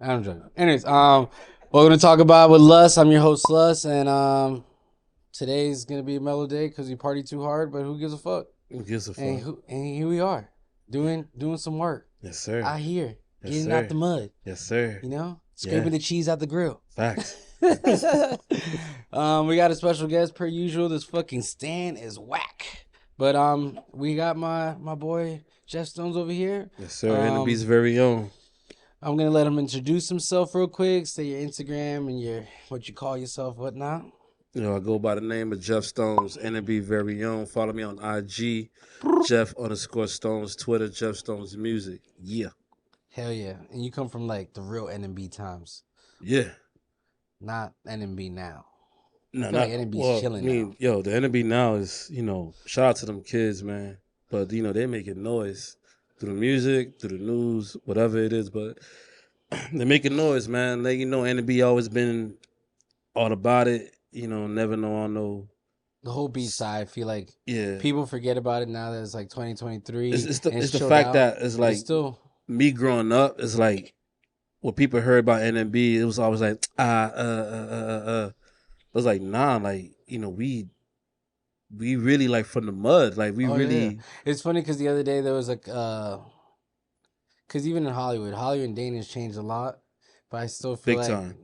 I'm joking. Anyways, welcome to Talk About with Lust. I'm your host, Lust, and today's gonna be a mellow day because we party too hard. But who gives a fuck? Who gives a And fuck? here we are, doing some work Yes, sir. out here, Yes, getting out the sir. mud. Yes, sir. You know, Yeah. scraping the cheese out the grill. Facts. We got a special guest per usual. This fucking stand is whack. But we got my boy Jeff Stones over here. Yes, sir. NB's very own. I'm gonna let him introduce himself real quick. Say your Instagram and your what you call yourself, whatnot. I go by the name of Jeff Stones, NB very own. Follow me on IG, Jeff_Stones, Twitter, Jeff Stones Music. Yeah. Hell yeah! And you come from like the real NMB times, Yeah. not NMB now. No, I feel not like NMB's well. chilling I mean, now. yo, the NB now is, shout out to them kids, man. But they making noise through the music, through the news, whatever it is. But they're making noise, man. Like NB always been all about it. Never know on no. The whole beat side, I feel like Yeah, people forget about it now that it's like 2023 it's the and it's it's the chilled fact out. that it's But like it's still me growing up. It's like what people heard about NMB. It was always like It was like nah, like we really like from the mud. Like we oh yeah. really It's funny because the other day there was like because even in Hollywood and Danish changed a lot, but I still feel big like time.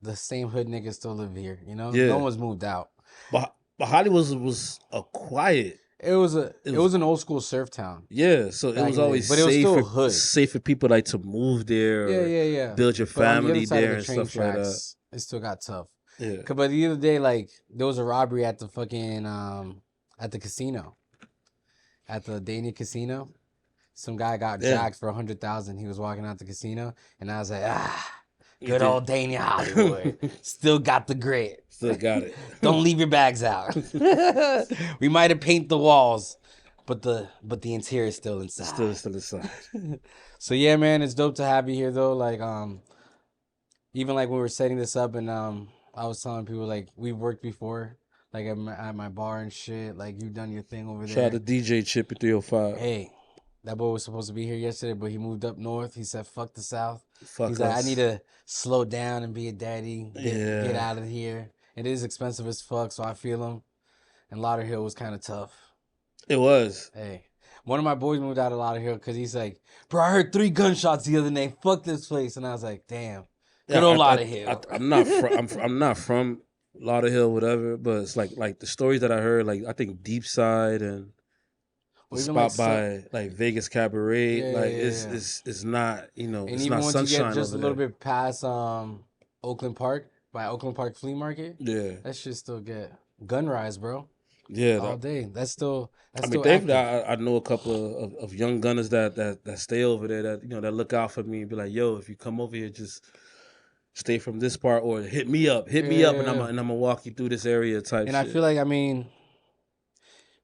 the same hood niggas still live here. You know, no Yeah, one's moved out. but Hollywood was a quiet. It was an old school surf town Yeah, so it back was in the day, always but it was still hood. safe for people like to move there Yeah, or yeah, yeah. build your But on the other family side of there the and train stuff like that. tracks, it still got tough. Yeah. But the other day, like there was a robbery at the fucking at the casino, at the Dania casino. Some guy got Yeah. jacked for 100,000. He was walking out the casino, and I was like, You good did. old Dania Hollywood, still got the grit. Still got it. Don't leave your bags out. We might have painted the walls, but the interior is still inside. Still inside. So yeah, man, it's dope to have you here though. Like even like when we were setting this up and I was telling people like we've worked before, like at my bar and shit. Like you've done your thing over Shout there. out to DJ Chippy 305. Hey, that boy was supposed to be here yesterday, but he moved up north. He said, "Fuck the South." Fuck He's us. like, "I need to slow down and be a daddy. Get Yeah. out of here." It is expensive as fuck, so I feel him. And Lauderhill was kind of tough. It was. Hey, one of my boys moved out of Lauderhill because he's like, "Bro, I heard 3 gunshots the other night. Fuck this place." And I was like, "Damn, good old Lauderhill." I'm not from I'm not from Lauderhill, whatever, but it's like the stories that I heard, like I think Deep Side and the Or even like spot by like Vegas Cabaret, Yeah, like yeah, yeah. it's not And it's even not once you get sunshine just a over little there. bit past Oakland Park by Oakland Park Flea Market, Yeah, that shit still get gun rise, bro. yeah. All day. That's I mean, still thankfully, active. I know a couple of young gunners that stay over there that that look out for me and be like, yo, if you come over here, just stay from this part or hit me up, and Yeah. I'm gonna walk you through this area type And I shit. feel like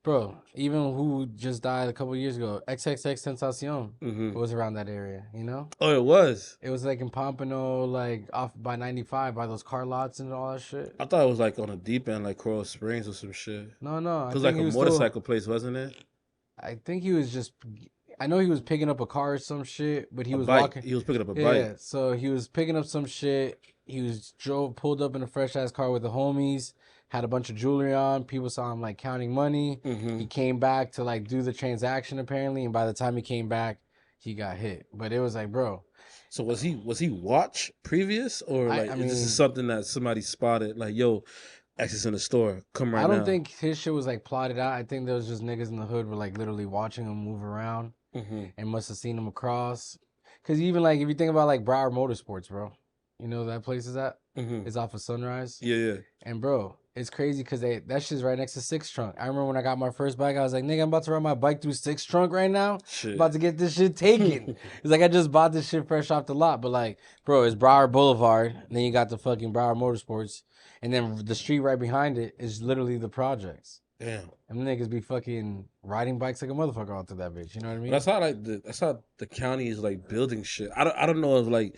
bro, even who just died a couple years ago, XXX Tentacion was around that area, you know? Oh, it was. It was like in Pompano, like off by 95, by those car lots and all that shit. I thought it was like on a deep end, like Coral Springs or some shit. No, It I was think like he a was motorcycle place, wasn't it? I think he was just. I know he was picking up a car or some shit, but he A was bike. walking. He was picking up a Yeah, bike. so he was picking up some shit. He was pulled up in a fresh ass car with the homies. Had a bunch of jewelry on. People saw him like counting money. He came back to like do the transaction apparently, and by the time he came back, he got hit. But it was like, bro, So was he watch previous or like I this is mean, something that somebody spotted? Like, yo, access in the store, come right I don't now. think his shit was like plotted out. I think there was just niggas in the hood were like literally watching him move around and must have seen him across. Cause even like if you think about like Broward Motorsports, bro, you know that place is at? It's off of Sunrise. Yeah. And bro, it's crazy because that shit's right next to Six Trunk. I remember when I got my first bike, I was like, nigga, I'm about to ride my bike through Six Trunk right now. Shit. About to get this shit taken. It's like I just bought this shit fresh off the lot. But like, bro, it's Broward Boulevard. And then you got the fucking Broward Motorsports. And then the street right behind it is literally the projects. Damn. And the niggas be fucking riding bikes like a motherfucker out to that bitch. You know what I mean? But that's how the county is like building shit. I don't know if like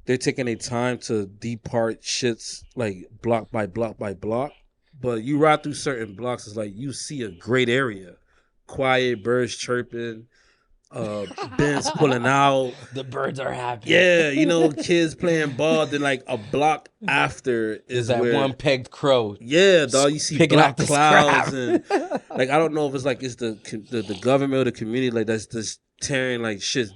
they're taking their time to depart shits like block by block by block. But you ride through certain blocks, it's like you see a great area. Quiet, birds chirping, Benz pulling out. The birds are happy. Yeah, kids playing ball. Then like a block after There's is that where one pegged crow. yeah, dog. You see Picking black out the clouds scrap. and like I don't know if it's like it's the government or the community like that's just tearing like shit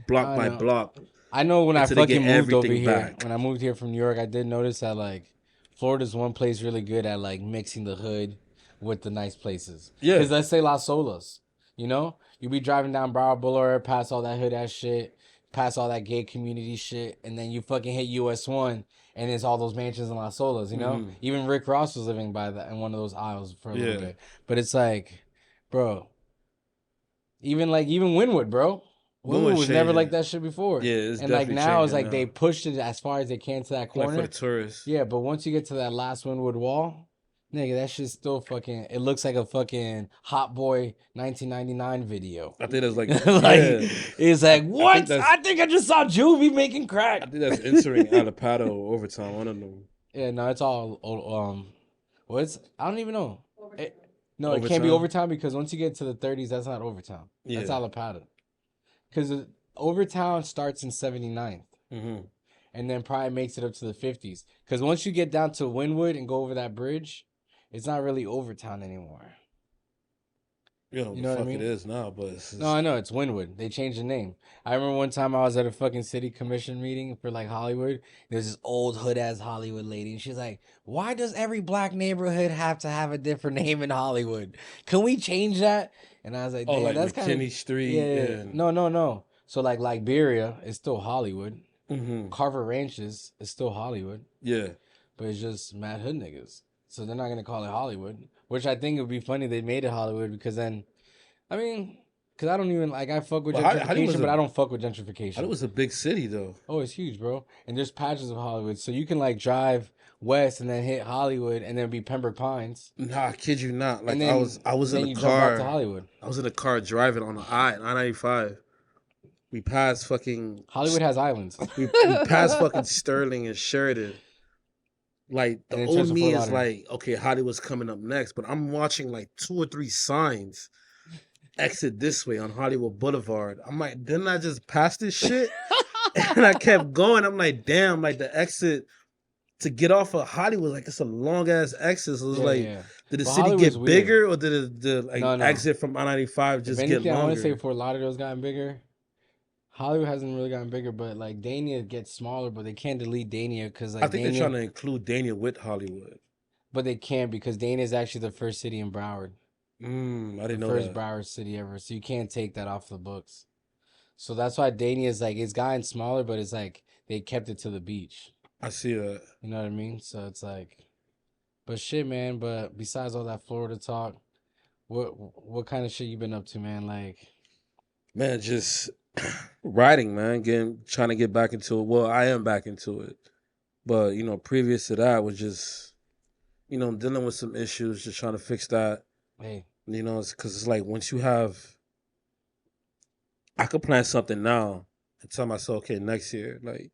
block I by know. block I know when I until they get fucking moved over everything here, back. when I moved here from New York, I did notice that like Florida's one place really good at like mixing the hood with the nice places. Yeah. Because let's say Las Solas, you be driving down Broward Boulevard, past all that hood ass shit, past all that gay community shit, and then you fucking hit US 1 and it's all those mansions in Las Solas, Even Rick Ross was living by that in one of those aisles for a little bit. But it's like, bro, even Wynwood, bro. Wynwood was never like that shit before. Yeah, it's and like definitely now it's like changing they now. pushed it as far as they can to that corner. Like for the tourists. Yeah, but once you get to that last Wynwood wall, nigga, that shit's still fucking. It looks like a fucking Hot Boy 1999 video. I think that's like, it's like what? I think I just saw Juvie making crack. I think that's entering Alapado or overtime. One of them. Yeah, no, it's all what's I don't even know. No, Overtime? It can't be overtime because once you get to the 30s, that's not overtime. Yeah. That's Alapata. Because overtime starts in 79th. Mm-hmm. And then probably makes it up to the 50s. Because once you get down to Wynwood and go over that bridge, it's not really Overtown anymore. You know what I mean? It is now, but it's No, I know it's Wynwood. They changed the name. I remember one time I was at a fucking city commission meeting for like Hollywood. There's this old hood ass Hollywood lady, and she's like, "Why does every black neighborhood have to have a different name in Hollywood? Can we change that?" And I was like, "Oh, like that's McKinney kind of Street." Yeah. And... No. So like Liberia is still Hollywood. Mm-hmm. Carver Ranches is still Hollywood. Yeah, but it's just mad hood niggas. So they're not gonna call it Hollywood, which I think it would be funny they made it Hollywood because then, because I don't even like I fuck with gentrification, but I don't fuck with gentrification. It was a big city though. Oh, it's huge, bro. And there's patches of Hollywood, so you can like drive west and then hit Hollywood and then be Pembroke Pines. Nah, I kid you not. Like then, I was in the car. To Hollywood. I was in the car driving on the I-95. We passed fucking Hollywood has islands. we passed fucking Sterling and Sheridan. Like the old me is like, okay, Hollywood's coming up next, but I'm watching like 2 or 3 signs. Exit this way on Hollywood Boulevard. I'm like, didn't I just pass this shit? And I kept going. I'm like, damn, like the exit to get off of Hollywood, like it's a long ass exit. So it's did the city get bigger or did the exit from I-95 just get longer? I want to say Fort Lauderdale's gotten bigger. Hollywood hasn't really gotten bigger, but like Dania gets smaller, but they can't delete Dania because like I think they're trying to include Dania with Hollywood, but they can't because Dania is actually the first city in Broward. I didn't know first Broward city ever, so you can't take that off the books. So that's why Dania is like it's gotten smaller, but it's like they kept it to the beach. I see that. You know what I mean? So it's like, but shit, man. But besides all that Florida talk, what kind of shit you been up to, man? Like, man, just writing, man. Trying to get back into it. Well, I am back into it, but previous to that was just, dealing with some issues, just trying to fix that. Hey, it's because it's like once you have, I could plan something now and tell myself, okay, next year, like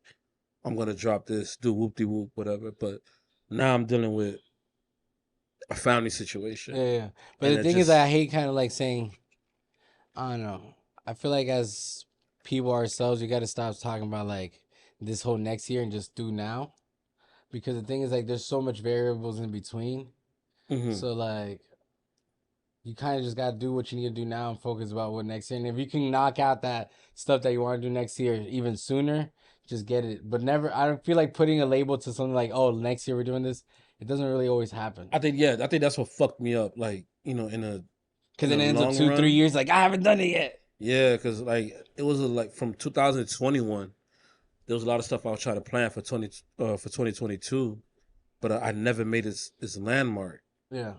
I'm gonna drop this, do whoop-de-whoop, whatever. But now I'm dealing with a family situation. Yeah. But the thing is, I hate kind of like saying, I don't know. I feel like as people ourselves, we got to stop talking about like this whole next year and just do now, because the thing is like there's so much variables in between. Mm-hmm. So like you kind of just got to do what you need to do now and focus about what next year. And if you can knock out that stuff that you want to do next year even sooner, just get it. But never, I don't feel like putting a label to something like, oh, next year we're doing this. It doesn't really always happen. I think that's what fucked me up. Like, in a, because it ends up 2-3 years. Like, I haven't done it yet. Yeah, because like it was like from 2021, there was a lot of stuff I was trying to plan for 2022, but I never made this landmark. Yeah.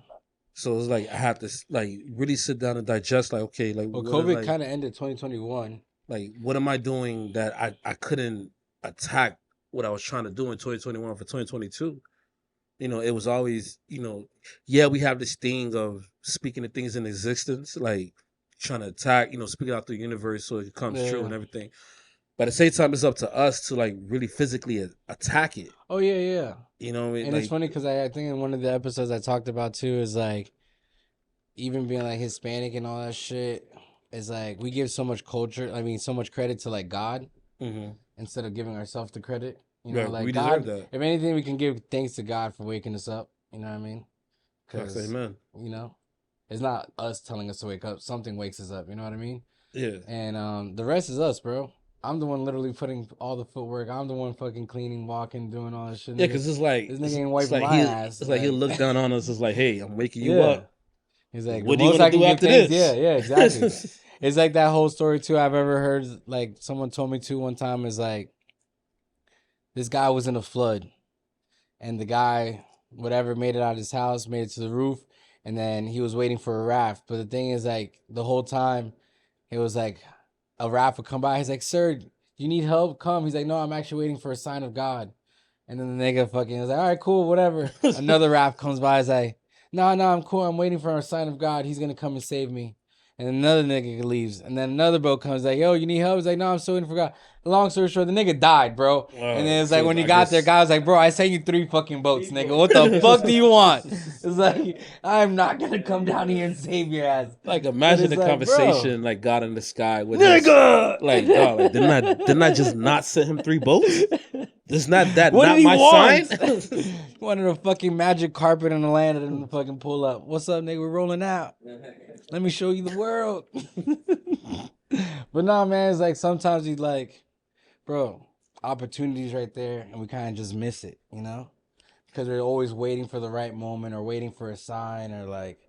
So it's like I have to like really sit down and digest. Like, okay, like well, COVID kind of ended 2021. Like, what am I doing that I couldn't attack what I was trying to do in 2021 for 2022? It was always, we have this thing of speaking of things in existence, like trying to attack, speaking out the universe so it comes true and everything. But at the same time, it's up to us to like really physically attack it. Oh yeah. You know what I mean? And it's funny because I think in one of the episodes I talked about too is like even being like Hispanic and all that shit. is like we give so much so much credit to like God instead of giving ourselves the credit. You know, Yeah, like we deserve God. that. If anything, we can give thanks to God for waking us up. You know what I mean? Facts, Because amen. you know, it's not us telling us to wake up. Something wakes us up. You know what I mean? Yeah. And the rest is us, bro. I'm the one literally putting all the footwork. I'm the one fucking cleaning, walking, doing all this shit. Yeah, Nigga. because it's like This nigga ain't it's wiping like my ass. it's like he'll look down on us. It's like, hey, I'm waking you yeah. up. He's like, the What do you most want to I can do give after thanks. this? Yeah, exactly. It's like that whole story too. I've ever heard, like someone told me to one time, is like this guy was in a flood, and the guy, whatever, made it out of his house, made it to the roof, and then he was waiting for a raft. But the thing is, like the whole time, it was like a raft would come by. He's like, "Sir, you need help? Come." He's like, "No, I'm actually waiting for a sign of God." And then the nigga fucking was like, "All right, cool, whatever." Another raft comes by. He's like, "No, I'm cool. I'm waiting for a sign of God. He's gonna come and save me." And another nigga leaves. And then another boat comes like, "Yo, you need help?" He's like, "No, I'm still waiting for God." Long story short, the nigga died, bro. And then it's like So when he I got there, guess guy was like, "Bro, I sent you 3 fucking boats, nigga. What the fuck do you want?" It's like, I'm not gonna come down here and save your ass. like But imagine it's the like, bro, conversation like God in the sky with nigga, like dog, like didn't I just not send him 3 boats? Is not that what did not he my want? sign? He wanted a fucking magic carpet and a land and a fucking pull up. What's up, nigga? We're rolling out. Let me show you the world. But nah, man, it's like sometimes you like, bro, opportunities right there, and we kind of just miss it, you know, because we're always waiting for the right moment or waiting for a sign or like.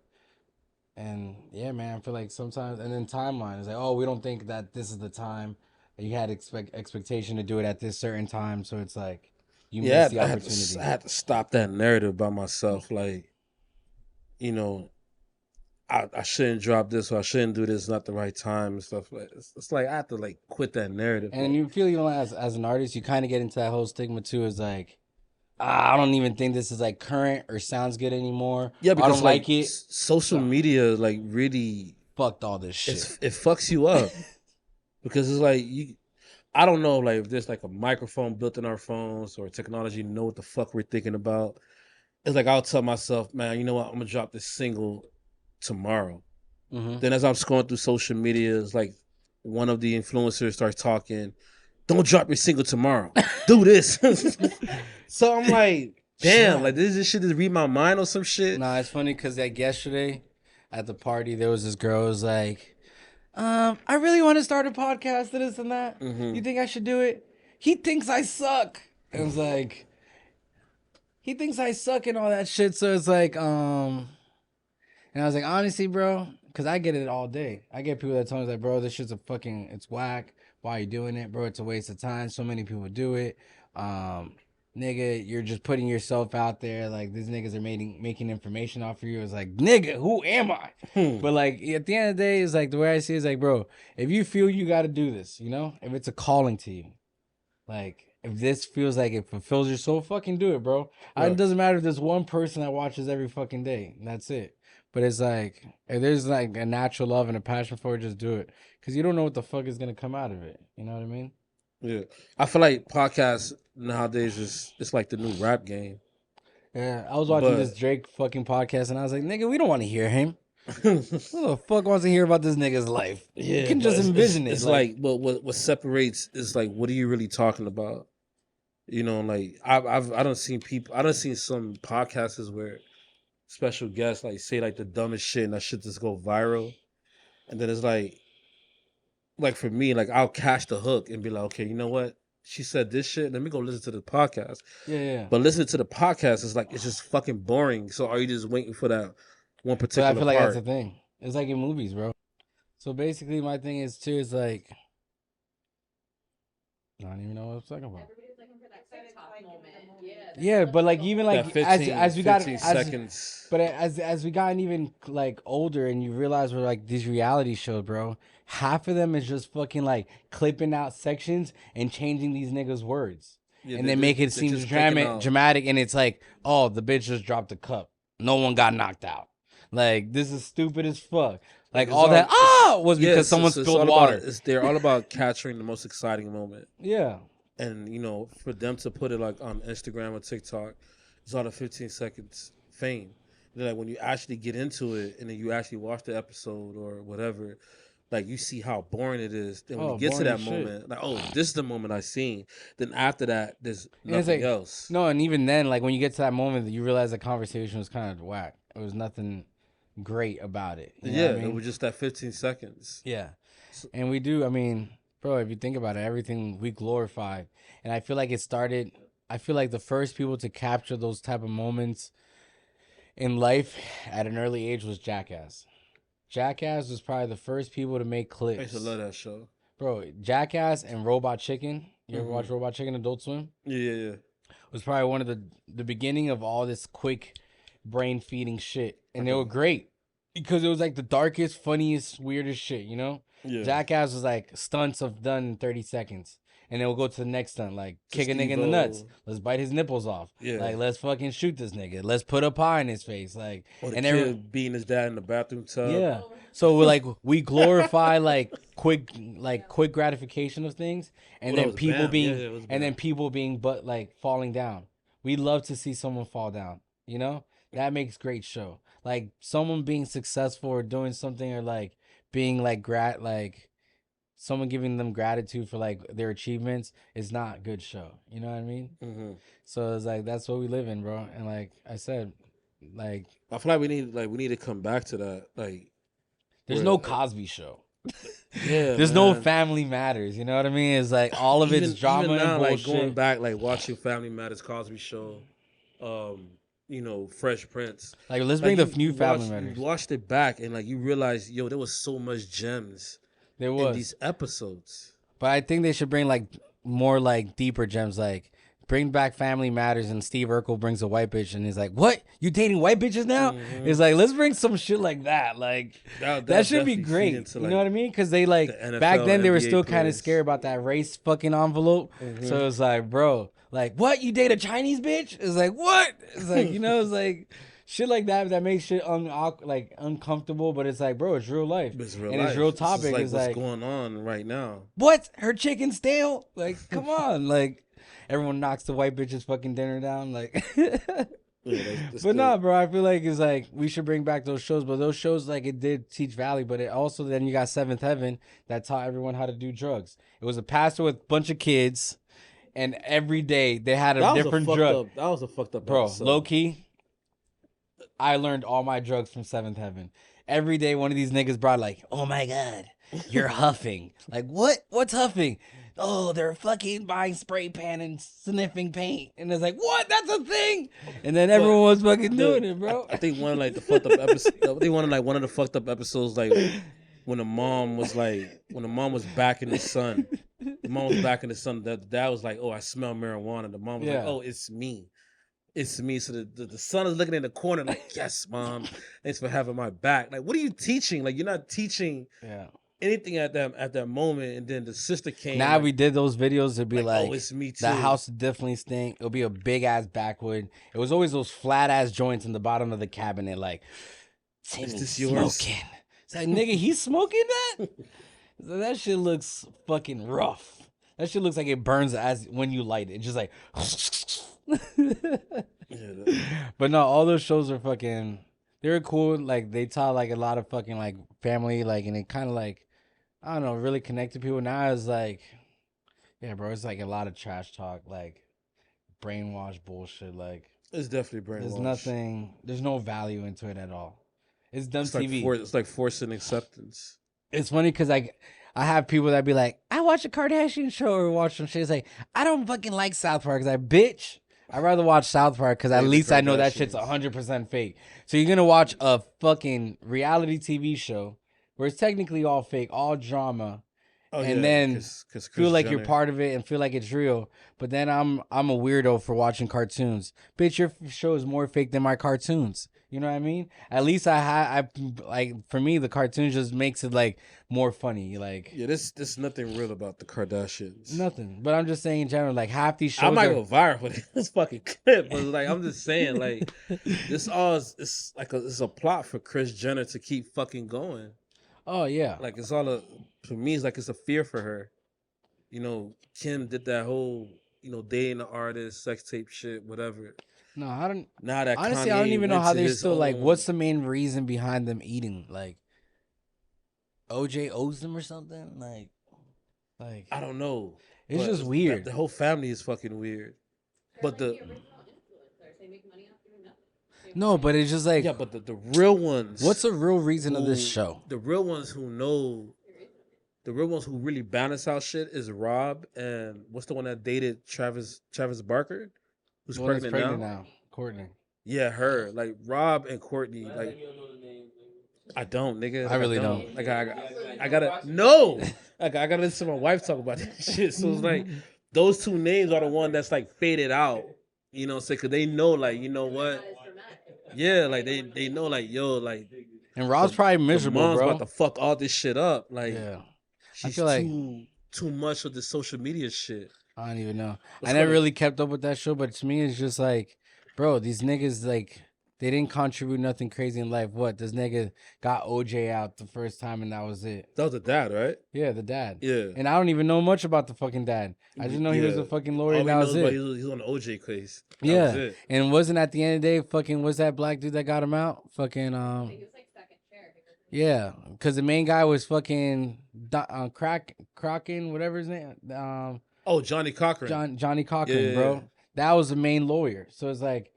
And yeah, man, I feel like sometimes, and then timeline is like, oh, we don't think that this is the time. You had expectation to do it at this certain time, so it's like you miss Yeah, the I opportunity. had to stop that narrative by myself. Like, you know, I shouldn't drop this or I shouldn't do this. Not the right time and stuff. Like it's like I have to like quit that narrative. And Like, you feel even as an artist, you kind of get into that whole stigma too. Is like, I don't even think this is like current or sounds good anymore. yeah, Or I because don't like like it. social So media like really fucked all this shit. it fucks you up because it's like you. I don't know like if there's like a microphone built in our phones or technology know what the fuck we're thinking about. It's like I'll tell myself, man, you know what? I'm gonna drop this single tomorrow. Mm-hmm. Then as I'm scrolling through social media, it's like one of the influencers starts talking. Don't drop your single tomorrow. Do this. So I'm like, damn, like this shit just read my mind or some shit. Nah, it's funny because like yesterday at the party, there was this girl who was like, I really want to start a podcast, this and that. You think I should do it? He thinks I suck. And it was like, he thinks I suck and all that shit. So it's like, and I was like, honestly, bro, because I get it all day. I get people that tell me like, bro, this shit's it's whack. Why are you doing it, bro? It's a waste of time. So many people do it. Nigga, you're just putting yourself out there. Like these niggas are making information off of you. It's like, nigga, who am I? But like at the end of the day, it's like the way I see it is like, bro, if you feel you got to do this, you know, if it's a calling to you, like if this feels like it fulfills your soul, fucking do it, bro. It doesn't matter if there's one person that watches every fucking day. And that's it. But it's like if there's like a natural love and a passion for it, just do it. Because you don't know what the fuck is gonna come out of it. You know what I mean? Yeah. I feel like podcasts nowadays is it's like the new rap game. Yeah. I was watching this But Drake fucking podcast and I was like, nigga, we don't want to hear him. Who the fuck wants to hear about this nigga's life? You yeah, can but just envision it. it's like what separates is like what are you really talking about? You know, like I don't seen people I don't seen some podcasts where special guests like say like the dumbest shit and that shit just go viral. And then it's like for me, like I'll catch the hook and be like, okay, you know what? She said this shit. Let me go listen to the podcast. yeah. But listening to the podcast is like it's just fucking boring. So are you just waiting for that one But I particular feel like that's the part? thing. It's like in movies, bro. So basically, my thing is too is like I don't even know what I'm talking about. Yeah, but like even That like 15, as we got 15 seconds. but as we gotten even like older and you realize we're like these reality shows, bro. Half of them is just fucking like clipping out sections and changing these niggas' words, Yeah, and they make it they're seem just taking out. dramatic, and it's like, oh, the bitch just dropped a cup. No one got knocked out. Like this is stupid as fuck. Like all that was because someone it's spilled all water. they're all about capturing the most exciting moment. Yeah. And you know, for them to put it like on Instagram or TikTok, it's all the 15 seconds fame. Then like when you actually get into it and then you actually watch the episode or whatever, like you see how boring it is. Then when you Oh, get to boring that as shit. moment, like, oh, this is the moment I seen. Then after that, there's And it's nothing like, else. no, and even then, like when you get to that moment, you realize the conversation was kind of whack. It was nothing great about it. You know what I Yeah, it mean? was just that 15 seconds. Yeah. So, And we do, I mean, bro, if you think about it, everything we glorify. And I feel like it started, I feel like the first people to capture those type of moments in life at an early age was Jackass. Jackass was probably the first people to make I used to love clips. that show. Bro, Jackass and Robot Chicken. You ever Mm-hmm. watch Robot Chicken Adult Swim? Yeah, yeah, yeah. Was probably one of the beginning of all this quick brain feeding shit. And Like they a were great. Because it was like the darkest, funniest, weirdest shit, you know? yeah. Jackass was like stunts of done in 30 seconds. And then we'll go to the next stunt, like To kick a nigga in the nuts. Steve-O. Let's bite his nipples off. Yeah. Like let's fucking shoot this nigga. Let's put a pie in his face. Like Or the and every kid beating his dad in the bathroom tub. yeah. So we're like we glorify quick gratification of things, and Oh, that then was people Bam. Yeah, being yeah, it was and then Bam. people being but like falling down. We love to see someone fall down. You know that makes great show. Like someone being successful or doing something or like being like someone giving them gratitude for like their achievements is not good show. You know what I mean? Mm-hmm. So it's like that's what we live in, bro. And like I said, like I feel like we need to come back to that. Like, there's where no Cosby Show. yeah, There's no man. Family Matters. You know what I mean? It's like all of it's Even drama and now, like going bullshit. back, like watching Family Matters, Cosby Show, Fresh Prince. Like let's Like bring the new Family you Matters. watched it back and like you realize, yo, there was so much gems There in was, these episodes. but I think they should bring like more like deeper gems. Like bring back Family Matters and Steve Urkel brings a white bitch and he's like, "What? You dating white bitches now?" Mm-hmm. It's like let's bring some shit like that. Like That that should be definitely feed great. into You know like what I mean? Because they the like back NFL then they and were NBA still kind of players. scared about that race fucking envelope. Mm-hmm. So it's like, bro, like what? You date a Chinese bitch? It's like what? It's like it's like shit like that makes shit like uncomfortable. But it's like, bro, it's real life It's real and it's real life. This is topic. like It's what's like going on right now. what? Her chicken stale? Like come on, like. Everyone knocks the white bitch's fucking dinner down, like. Yeah, that's But the nah, bro, I feel like it's like we should bring back those shows. But those shows, like it did teach value, but it also then you got Seventh Heaven that taught everyone how to do drugs. It was a pastor with a bunch of kids, and every day they had a different drug. that was a fucked up Bro, low episode. key, I learned all my drugs from Seventh Heaven. Every day, one of these niggas brought like, "Oh my god, you're huffing." Like, what? What's huffing? Oh, they're fucking buying spray pan and sniffing paint, and it's like, what? That's a thing. And then everyone was fucking doing it, bro. I think one of like the fucked up episode. They wanted like one of the fucked up episodes, like when the mom was back in the son. The mom was back in the son. The dad was like, "Oh, I smell marijuana." The mom was like, Yeah. "Oh, it's me." It's me. So the son is looking in the corner like, "Yes, mom. Thanks for having my back." Like, what are you teaching? Like, you're not teaching Yeah. anything at that moment. And then the sister came. Now like, we did those videos. It'd be like, "Oh, it's me too." the house would definitely stink. It'll be a big ass backwood. It was always those flat ass joints in the bottom of the cabinet. Like, Timmy's this yours? smoking. It's like, nigga, he's smoking that? So that shit looks fucking rough. That shit looks like it burns as when you light it. Just like. Yeah, But no, all those shows are fucking. They were cool. Like they taught like a lot of fucking like family. Like and it kind of like I don't know, really connected people. Now it's like, yeah, bro, it's like a lot of trash talk, like brainwash bullshit. Like it's definitely there's brainwashed. nothing. There's no value into it at all. It's dumb It's like TV. it's like forcing acceptance. It's funny because like I have people that be like, I watch a Kardashian show or watch some shit. It's like I don't fucking like South Park. Cause I bitch. I'd rather watch South Park because at the least I know that shit's Kardashians. 100% fake. So you're gonna watch a fucking reality TV show where it's technically all fake, all drama, Oh and yeah, then because feel like you're part of it and feel like it's real. But then I'm a weirdo for watching cartoons. Bitch, your show is more fake than my cartoons. You know what I mean? At least I like for me the cartoon just makes it like more funny. Like Yeah, this nothing real about the Kardashians. nothing. But I'm just saying in general, like half these I shows might are. go viral for this fucking clip, but like I'm just saying, like this all is it's like it's a plot for Kris Jenner to keep fucking going. Oh yeah. Like it's all for me, it's like it's a fear for her. You know, Kim did that whole dating the artist, sex tape shit, whatever. No, I don't. Now that Honestly, Kanye I don't even know went how to they're his still like. own, What's the main reason behind them eating? Like, OJ owes them or something. Like I don't know. it's But just weird. The whole family is fucking weird. But the No, but it's just like, yeah, but the real ones. what's the real reason of this show? The real ones who know, the real ones who really balance out shit is Rob and what's the one that dated Travis Barker, who's pregnant now? Courtney. Yeah, her. Like Rob and Courtney. Like I don't, nigga. Like, I really don't. Like I gotta no. Like I gotta listen to my wife talk about that shit. So it's like those two names are the one that's like faded out. You know what I'm saying? Cause they know, like, you know what? Yeah, like they know, like, yo, like, and Rob's probably miserable, mom's bro. about to fuck all this shit up. Like, yeah, she's I feel like too much with the social media shit. I don't even know. I never really kept up with that show, but to me, it's just like, bro, these niggas, like, they didn't contribute nothing crazy in life. What? This nigga got OJ out the first time and that was it. That was the dad, right? Yeah, the dad. Yeah. And I don't even know much about the fucking dad. I just know he was a fucking lawyer and that was it. He was on the OJ case. That was it. And wasn't at the end of the day, fucking, was that black dude that got him out? Fucking, I think it was like second chair. yeah. Because the main guy was fucking Crocken, whatever his name. Johnny Cochran. Johnny Cochran, bro. That was the main lawyer. So it's like,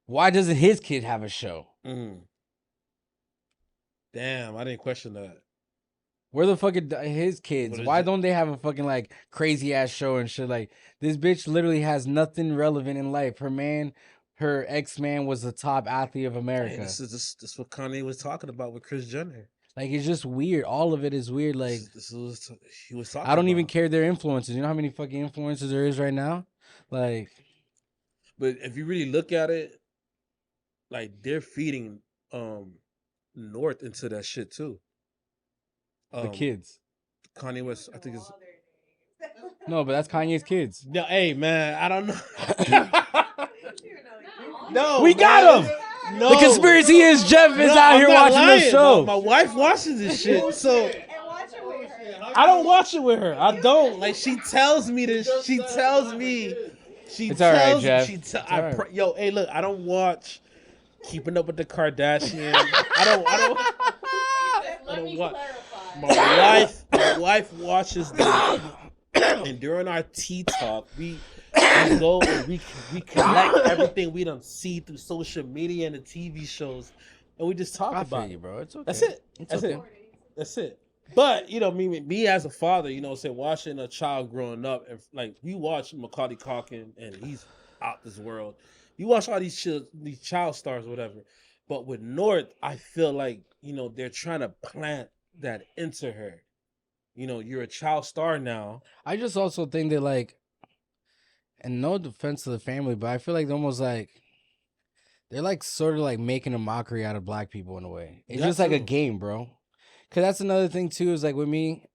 why doesn't his kid have a show? Damn, I didn't question that. Where the fuck are his kids? Why don't they have a fucking like crazy ass show and shit? Like this bitch literally has nothing relevant in life. Her ex-man was the top athlete of America. Hey, this is what Kanye was talking about with Kris Jenner. Like it's just weird. All of it is weird. Like he was talking. I don't even care their influences. You know how many fucking influencers there is right now? Like, but if you really look at it, like they're feeding North into that shit too. The kids. Kanye West, I think it's no, but that's Kanye's kids. No, hey man, I don't know. No, we got him. No. The conspiracy is Jeff is out here watching this show. My wife watches this shit, so I don't watch it with her. I don't. Like she tells me this. She tells me. It's all right, Jeff. Yo, hey, look, I don't watch Keeping Up with the Kardashians. I don't watch. My wife watches them, and during our tea talk, we go and we collect everything we done see through social media and the TV shows, and we just talk about it, bro. It's okay. That's it. That's it. But you know, me as a father, you know, say watching a child growing up, and like we watch Macaulay Culkin, and he's out this world. You watch all these child stars, or whatever. But with North, I feel like, you know, they're trying to plant that into her. You know, you're a child star now. I just also think that, like, and no defense to the family, but I feel like they're almost like, they're like sort of like making a mockery out of black people in a way. It's just like a game, bro. Because that's another thing too, is like with me,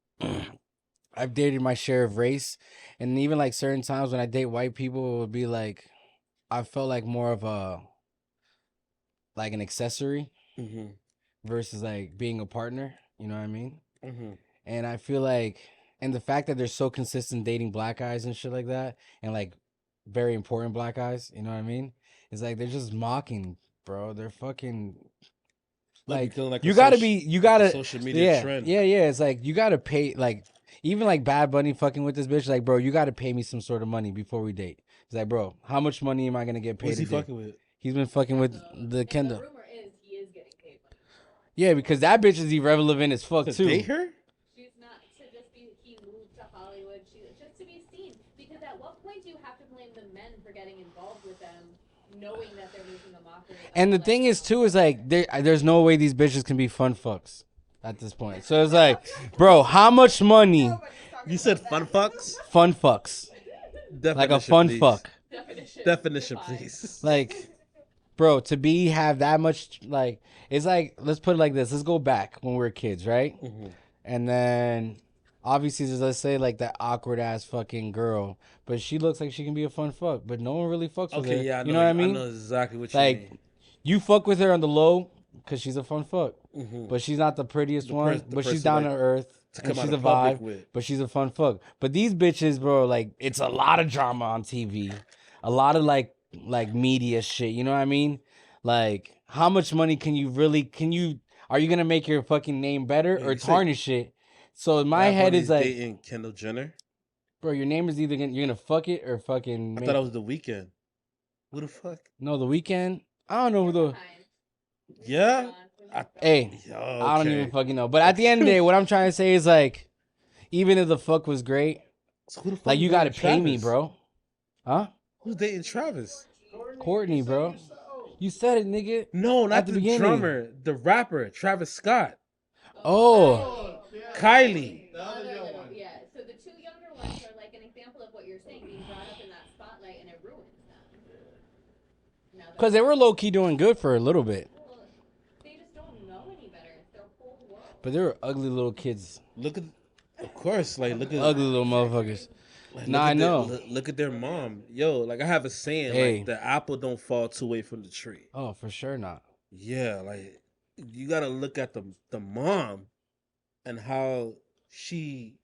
I've dated my share of race. And even like certain times when I date white people, it would be like, I felt like more of like an accessory versus like being a partner. You know what I mean? And I feel like, and the fact that they're so consistent dating black guys and shit like that, and like very important black guys, you know what I mean? It's like they're just mocking, bro. They're fucking like you gotta social media trend. Yeah. It's like you gotta pay, like even like Bad Bunny fucking with this bitch. Like, bro, you gotta pay me some sort of money before we date. It's like, bro, how much money am I gonna get paid? What's he fucking with? He's been fucking with the Kendall. The rumor is he is getting paid money. Yeah, because that bitch is irrelevant as fuck too. Date her? She's not to just be. He moved to Hollywood. Just to be seen. Because at what point do you have to blame the men for getting involved with them, knowing that they're making a mockery? And the thing is too is like there's no way these bitches can be fun fucks at this point. So it's like, bro, how much money? You said fun fucks? Fun fucks. Definition, like a fun please. Fuck. Definition, please. Like, bro, to have that much, like, it's like, let's put it like this. Let's go back when we were kids, right? And then obviously, let's say like that awkward ass fucking girl, but she looks like she can be a fun fuck, but no one really fucks with her. Yeah, you know what I mean? I know exactly what you like, mean. You fuck with her on the low because she's a fun fuck, but she's not the prettiest one, but she's down to earth. And she's a vibe, but she's a fun fuck. But these bitches, bro, like, it's a lot of drama on TV, a lot of like media shit. You know what I mean? Like, how much money can you? are you gonna make your fucking name better Wait, or you say tarnish it? So in my Bad head Bunny's is like, dating Kendall Jenner. bro, your name is either you're gonna fuck it or fucking I make. thought it was The Weeknd. Who the fuck? No, The Weeknd. I don't know who the. Yeah. Hey, Yeah, I don't even okay. fucking know. But at the end of the day, what I'm trying to say is like, even if the fuck was great, So who the fuck like is you dating gotta pay me, Travis? bro. Huh? Who's dating Travis? Courtney, bro. You said it, nigga. No, not At the the beginning. drummer, the rapper, Travis Scott. Oh, Kylie. Yeah, so the two younger ones are like an example of what you're saying, being brought up in that spotlight, and it ruins them. because they were low key doing good for a little bit, Well, they just don't know any better. It's their whole world. but they were ugly little kids, Look at, of course, like look at, ugly little motherfuckers. like, Nah, I know. look at their mom. Yo, like I have a saying, Hey. like the apple don't fall too way from the tree. Oh, for sure not. Yeah, like you gotta look at the mom and how she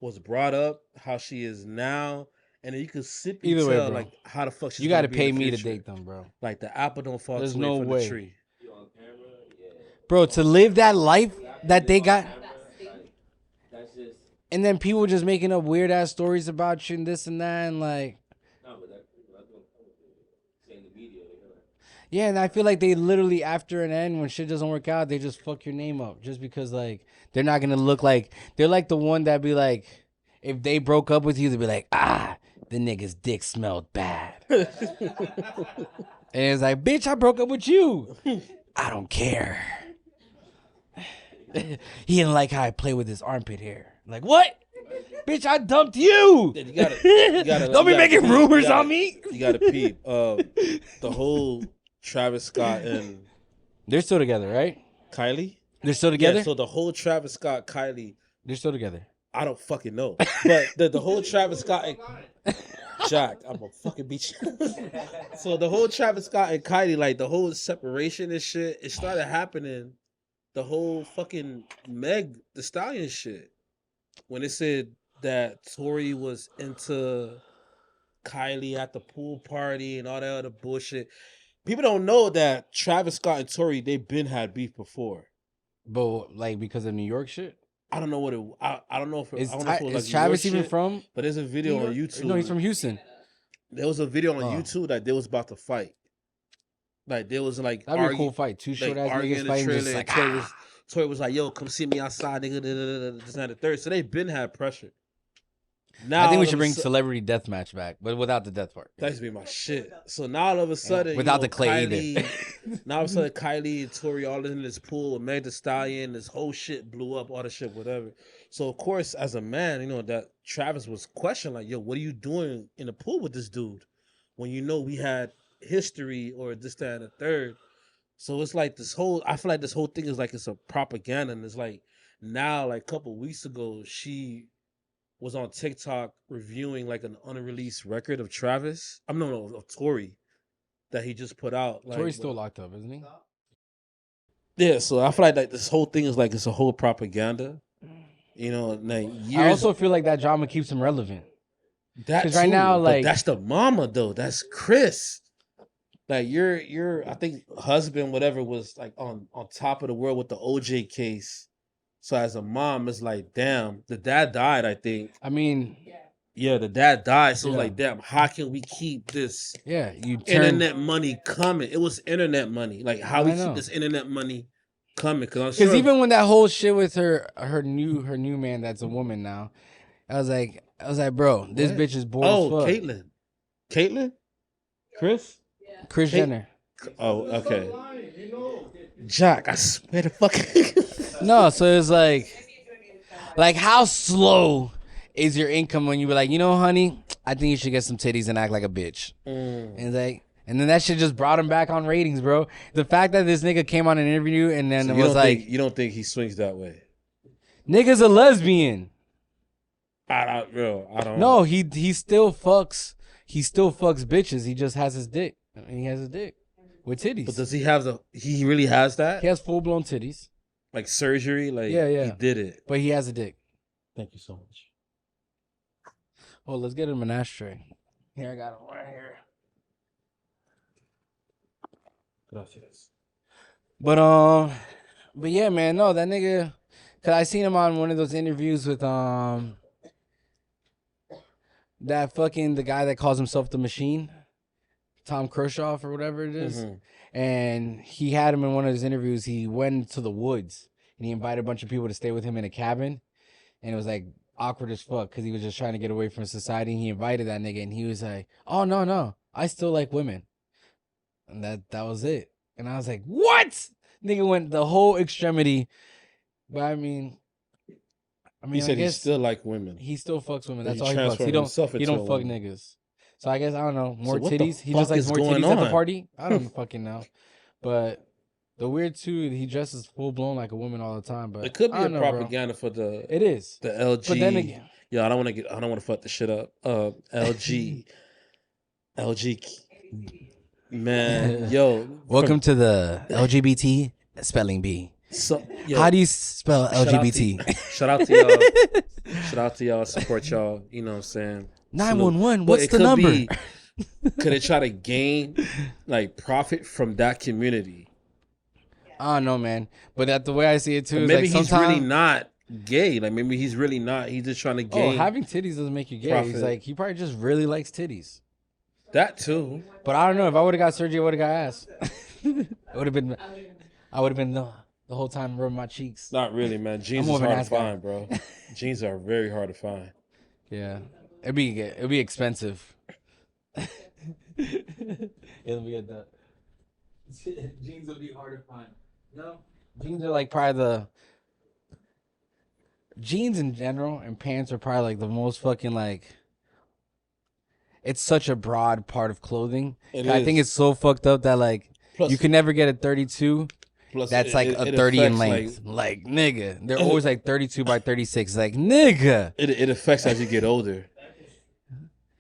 was brought up, how she is now, and then you can simply Either way, tell bro. like how the fuck she's You got gotta to pay me to date them, bro. Like the apple don't fall There's too no way from way. the tree. Bro, to live that life that they got, That's just and then people just making up weird ass stories about you and this and that, and like, no, but that's saying the media. yeah, and I feel like they literally after an end when shit doesn't work out, they just fuck your name up just because like they're not gonna look like they're like the one that be like, if they broke up with you, they'd be like, the nigga's dick smelled bad. And it's like, bitch, I broke up with you. I don't care. He didn't like how I play with his armpit hair. Like, what? Bitch, I dumped you. You gotta Don't be making rumors on me. You gotta peep. The whole Travis Scott and They're still together, right? Kylie. They're still together? Yeah, so the whole Travis Scott Kylie, They're still together. I don't fucking know. But the whole Travis Scott and Jack, I'm gonna fucking beat you. So the whole Travis Scott and Kylie, like the whole separation and shit, it started happening. The whole fucking Meg the Stallion shit. When it said that Tory was into Kylie at the pool party and all that other bullshit. People don't know that Travis Scott and Tory, they've been had beef before. But like because of New York shit? I don't know what it. I don't know if Is, I don't know if it was is like Travis New York even shit, from? But there's a video on YouTube. No, he's from Houston. There was a video on Oh. YouTube that they was about to fight. Like there was like That'd be a cool fight. Two short ass arguing niggas in the fighting trailer. just like And Tory was like, "Yo, come see me outside, nigga." This and the third. So they been had pressure. Now I think we all should of a bring sudden- celebrity deathmatch back, but without the death part. That used to be my shit. So now all of a sudden, Without you know, the clay either. Kylie, now all of a sudden, Kylie and Tory all in this pool with Meg Thee Stallion. This whole shit blew up, all the shit, whatever. So of course, as a man, you know that Travis was questioning, like, "Yo, what are you doing in the pool with this dude?" When you know we had history or this, that, and the third. So it's like this whole. I feel like this whole thing is like it's a propaganda, and it's like now, like a couple weeks ago, she was on TikTok reviewing like an unreleased record of Travis. No, of Tory that he just put out. Like, Tory's still locked up, isn't he? yeah. So I feel like this whole thing is like it's a whole propaganda. You know, like years. I also feel like that drama keeps him relevant. that 'cause right too, now, but like- that's the mama though. That's Chris. Like your I think husband whatever was like on top of the world with the OJ case. So as a mom, it's like damn, the dad died. I think. I mean, Yeah, the dad died. So it's Yeah. like damn, how can we keep this yeah, you turn. internet money coming? It was internet money. Like how we I know. keep this internet money coming? Because Because even when that whole shit with her new man that's a woman now, I was like, bro, this What? bitch is bored as fuck. Caitlyn, Chris. Kris Hey- Jenner. Oh, okay. Jack, I swear to fuck. No, so it's like how slow is your income when you be like, you know, honey, I think you should get some titties and act like a bitch. And it's like, and then that shit just brought him back on ratings, bro. The fact that this nigga came on an interview and then So it you was don't like, think, you don't think he swings that way? nigga's a lesbian. I don't. No, he still fucks. He still fucks bitches. He just has his dick. He has his dick with titties. But does he have he really has that? He has full blown titties, Like surgery? Like Yeah. he did it. but he has a dick. Thank you so much. Oh, let's get him an ashtray. Here, I got him right here. Gracias. But But yeah, man, no, that nigga, cause I seen him on one of those interviews with that fucking the guy that calls himself the Machine, Tom Kershaw or whatever it is. And he had him in one of his interviews. He went to the woods and he invited a bunch of people to stay with him in a cabin, and it was like awkward as fuck because he was just trying to get away from society. And he invited that nigga, and he was like, "Oh no, I still like women," and that was it. And I was like, "What?" Nigga went the whole extremity. But I mean, He said I he guess still like women. he still fucks women. But That's he all he fucks. transformed himself He into don't a fuck woman. niggas. So I guess I don't know. More So what the titties. He just fuck likes is more going titties at the on? party. I don't fucking know. But the weird too, he dresses full blown like a woman all the time. But It could be I a don't know, bro. propaganda for the It is. LG. But then again, I don't want to fuck this shit up. LG, man, yo. Welcome to the LGBT spelling bee. So, yo, how do you spell LGBT? Shout out to y'all. Shout out to y'all. Support y'all. You know what I'm saying? 911. What's the number? Could it try to gain like profit from that community? I don't know, man. But the way I see it too, But is maybe like he's really not gay. Like maybe he's really not. He's just trying to gain. Oh, having titties doesn't make you gay. Profit. He's like, he probably just really likes titties. That too. But I don't know. If I would have got surgery, I would have got ass. I would have been the whole time rubbing my cheeks. Not really, man. Jeans is hard to find, bro. Jeans are very hard to find. Yeah, it'd be expensive. It'll be jeans would be hard to find. No, jeans are like probably jeans in general, and pants are probably like the most fucking like. It's such a broad part of clothing. I think it's so fucked up that like you can never get a 32. That's like a 30 in length. Like nigga, they're always like 32 by 36. Like nigga, it affects as you get older.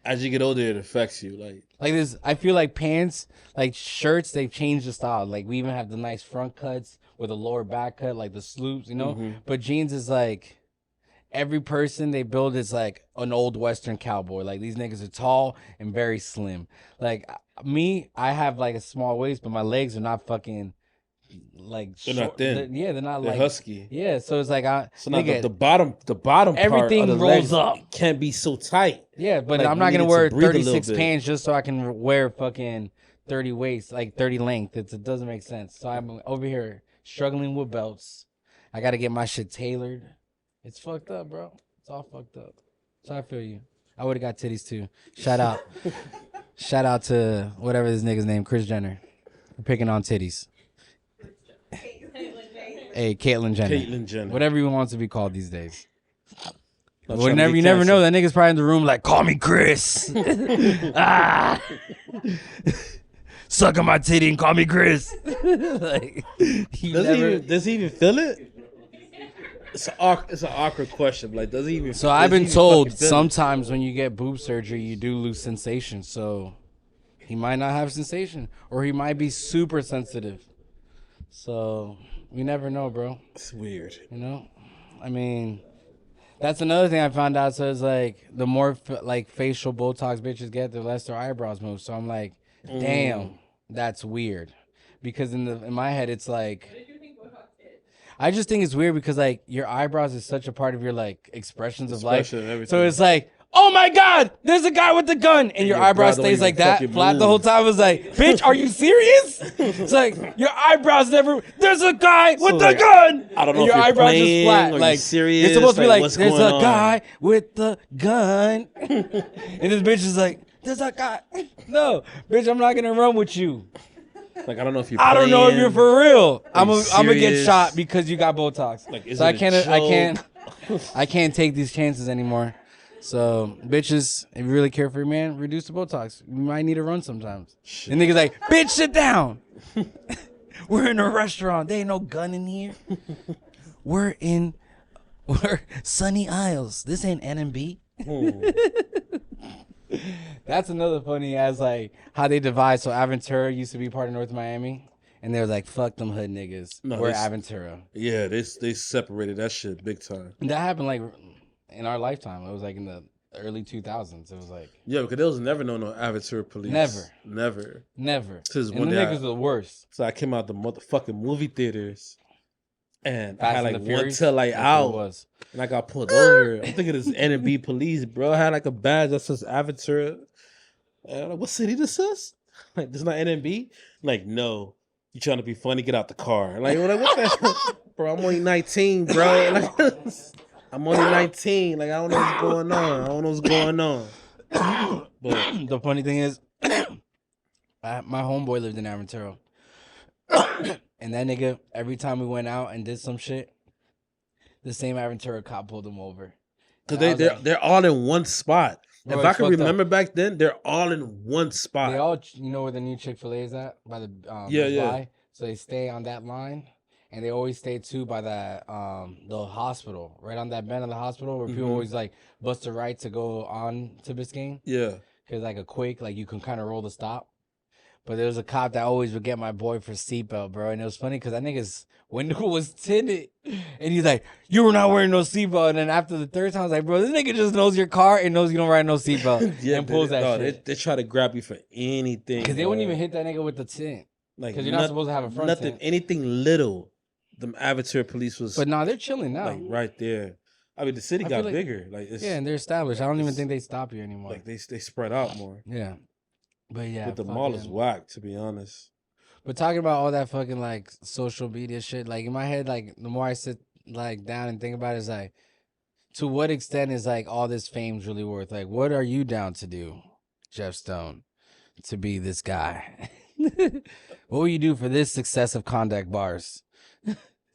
As you get older, it affects you. Like this, I feel like pants, like shirts, they've changed the style. Like we even have the nice front cuts with a lower back cut, like the sloops, you know. Mm-hmm. But jeans is like every person they build is like an old Western cowboy. Like these niggas are tall and very slim. Like me, I have like a small waist, but my legs are not fucking. Like they're not thin. They're not they're like husky. Yeah, so it's like the bottom everything part of the rolls legs up. Can't be so tight. Yeah, but like, I'm not gonna wear 36 bit. pants just so I can wear fucking 30 waist, like 30 length. It doesn't make sense. So I'm over here struggling with belts. I gotta get my shit tailored. It's fucked up, bro. It's all fucked up. So I feel you. I would have got titties too. Shout out. Shout out to whatever this nigga's name, Kris Jenner, for picking on titties. Hey, Caitlyn Jenner. Whatever he wants to be called these days. You never know. That nigga's probably in the room like, call me Chris. Ah. Suck on my titty and call me Chris. Like, does he even feel it? It's an awkward question. Like, does he even? So I've been told sometimes when you get boob surgery, you do lose sensation. So he might not have sensation, or he might be super sensitive. So you never know, bro. It's weird. You know, I mean, that's another thing I found out. So it's like the more like facial Botox bitches get, the less their eyebrows move. So I'm like, damn, that's weird. Because in my head, it's like, I just think it's weird because like your eyebrows is such a part of your like expressions of life. So it's like, oh my God, there's a guy with a gun, and your eyebrow stays like that, flat the whole time. It's like, bitch, are you serious? It's like your eyebrows never. There's a guy with a gun. I don't know. And your eyebrows just flat. Like serious. It's supposed to be like, there's a guy with the gun, and this bitch is like, there's a guy. No, bitch, I'm not gonna run with you. Like I don't know if you're. I don't know if you're for real. I'm gonna get shot because you got Botox. Like, so I can't take these chances anymore. So bitches, if you really care for your man, reduce the Botox. You might need to run sometimes. Shit. And niggas like, bitch, sit down. We're in a restaurant. There ain't no gun in here. We're Sunny Isles. This ain't NMB. That's another funny as like how they divide. So Aventura used to be part of North Miami, and they were like, "Fuck them hood niggas. We're Aventura." Yeah, they separated that shit big time. And that happened like in our lifetime. It was like in the early 2000s. It was like because there was never no Aventura police. Never. Since and the niggas were the worst. So I came out the motherfucking movie theaters. and I Fast had and like the one Furious? tail light That's what it out, was. and I got pulled over. I'm thinking it's N&B police, bro. I had like a badge that says Avatar. And I'm like, what city this is? Like, this is not N&B? Like, no. You trying to be funny? Get out the car. Like, what the bro? I'm only 19, bro. Like, I'm only 19. Like, I don't know what's going on. I don't know what's going on. But The funny thing is, my homeboy lived in Aventura. And that nigga, every time we went out and did some shit, the same Aventura cop pulled him over. because they're all in one spot. Bro, If I it's can fucked up. remember back then, they're all in one spot. They all, you know where the new Chick-fil-A is at? By the Yeah, Best yeah. Buy? So they stay on that line. And they always stay too by that the hospital, right on that bend of the hospital where people always like bust a right to go on to Biscayne. Yeah. Cause like a quake, like you can kind of roll the stop. But there was a cop that always would get my boy for seatbelt, bro. And it was funny because that nigga's window was tinted. And he's like, you were not wearing no seatbelt. And then after the third time, I was like, bro, this nigga just knows your car and knows you don't ride no seatbelt. Yeah, and pulls that shit. They try to grab you for anything. Because they wouldn't even hit that nigga with the tint. Like, Because you're not supposed to have a front nothing, tint. anything little. Them Avatar police was But nah, they're chilling now. like right there. I mean, the city I got feel like- bigger. Like, it's, Yeah, and they're established. I don't even think they stop you anymore. like they spread out more. Yeah. But yeah. But the mall is fucking- whack, to be honest. But talking about all that fucking like social media shit, like in my head, like the more I sit like down and think about it, is like, to what extent is like all this fame's really worth? Like, what are you down to do, Jeff Stone, to be this guy? What will you do for this success of Contact Bars?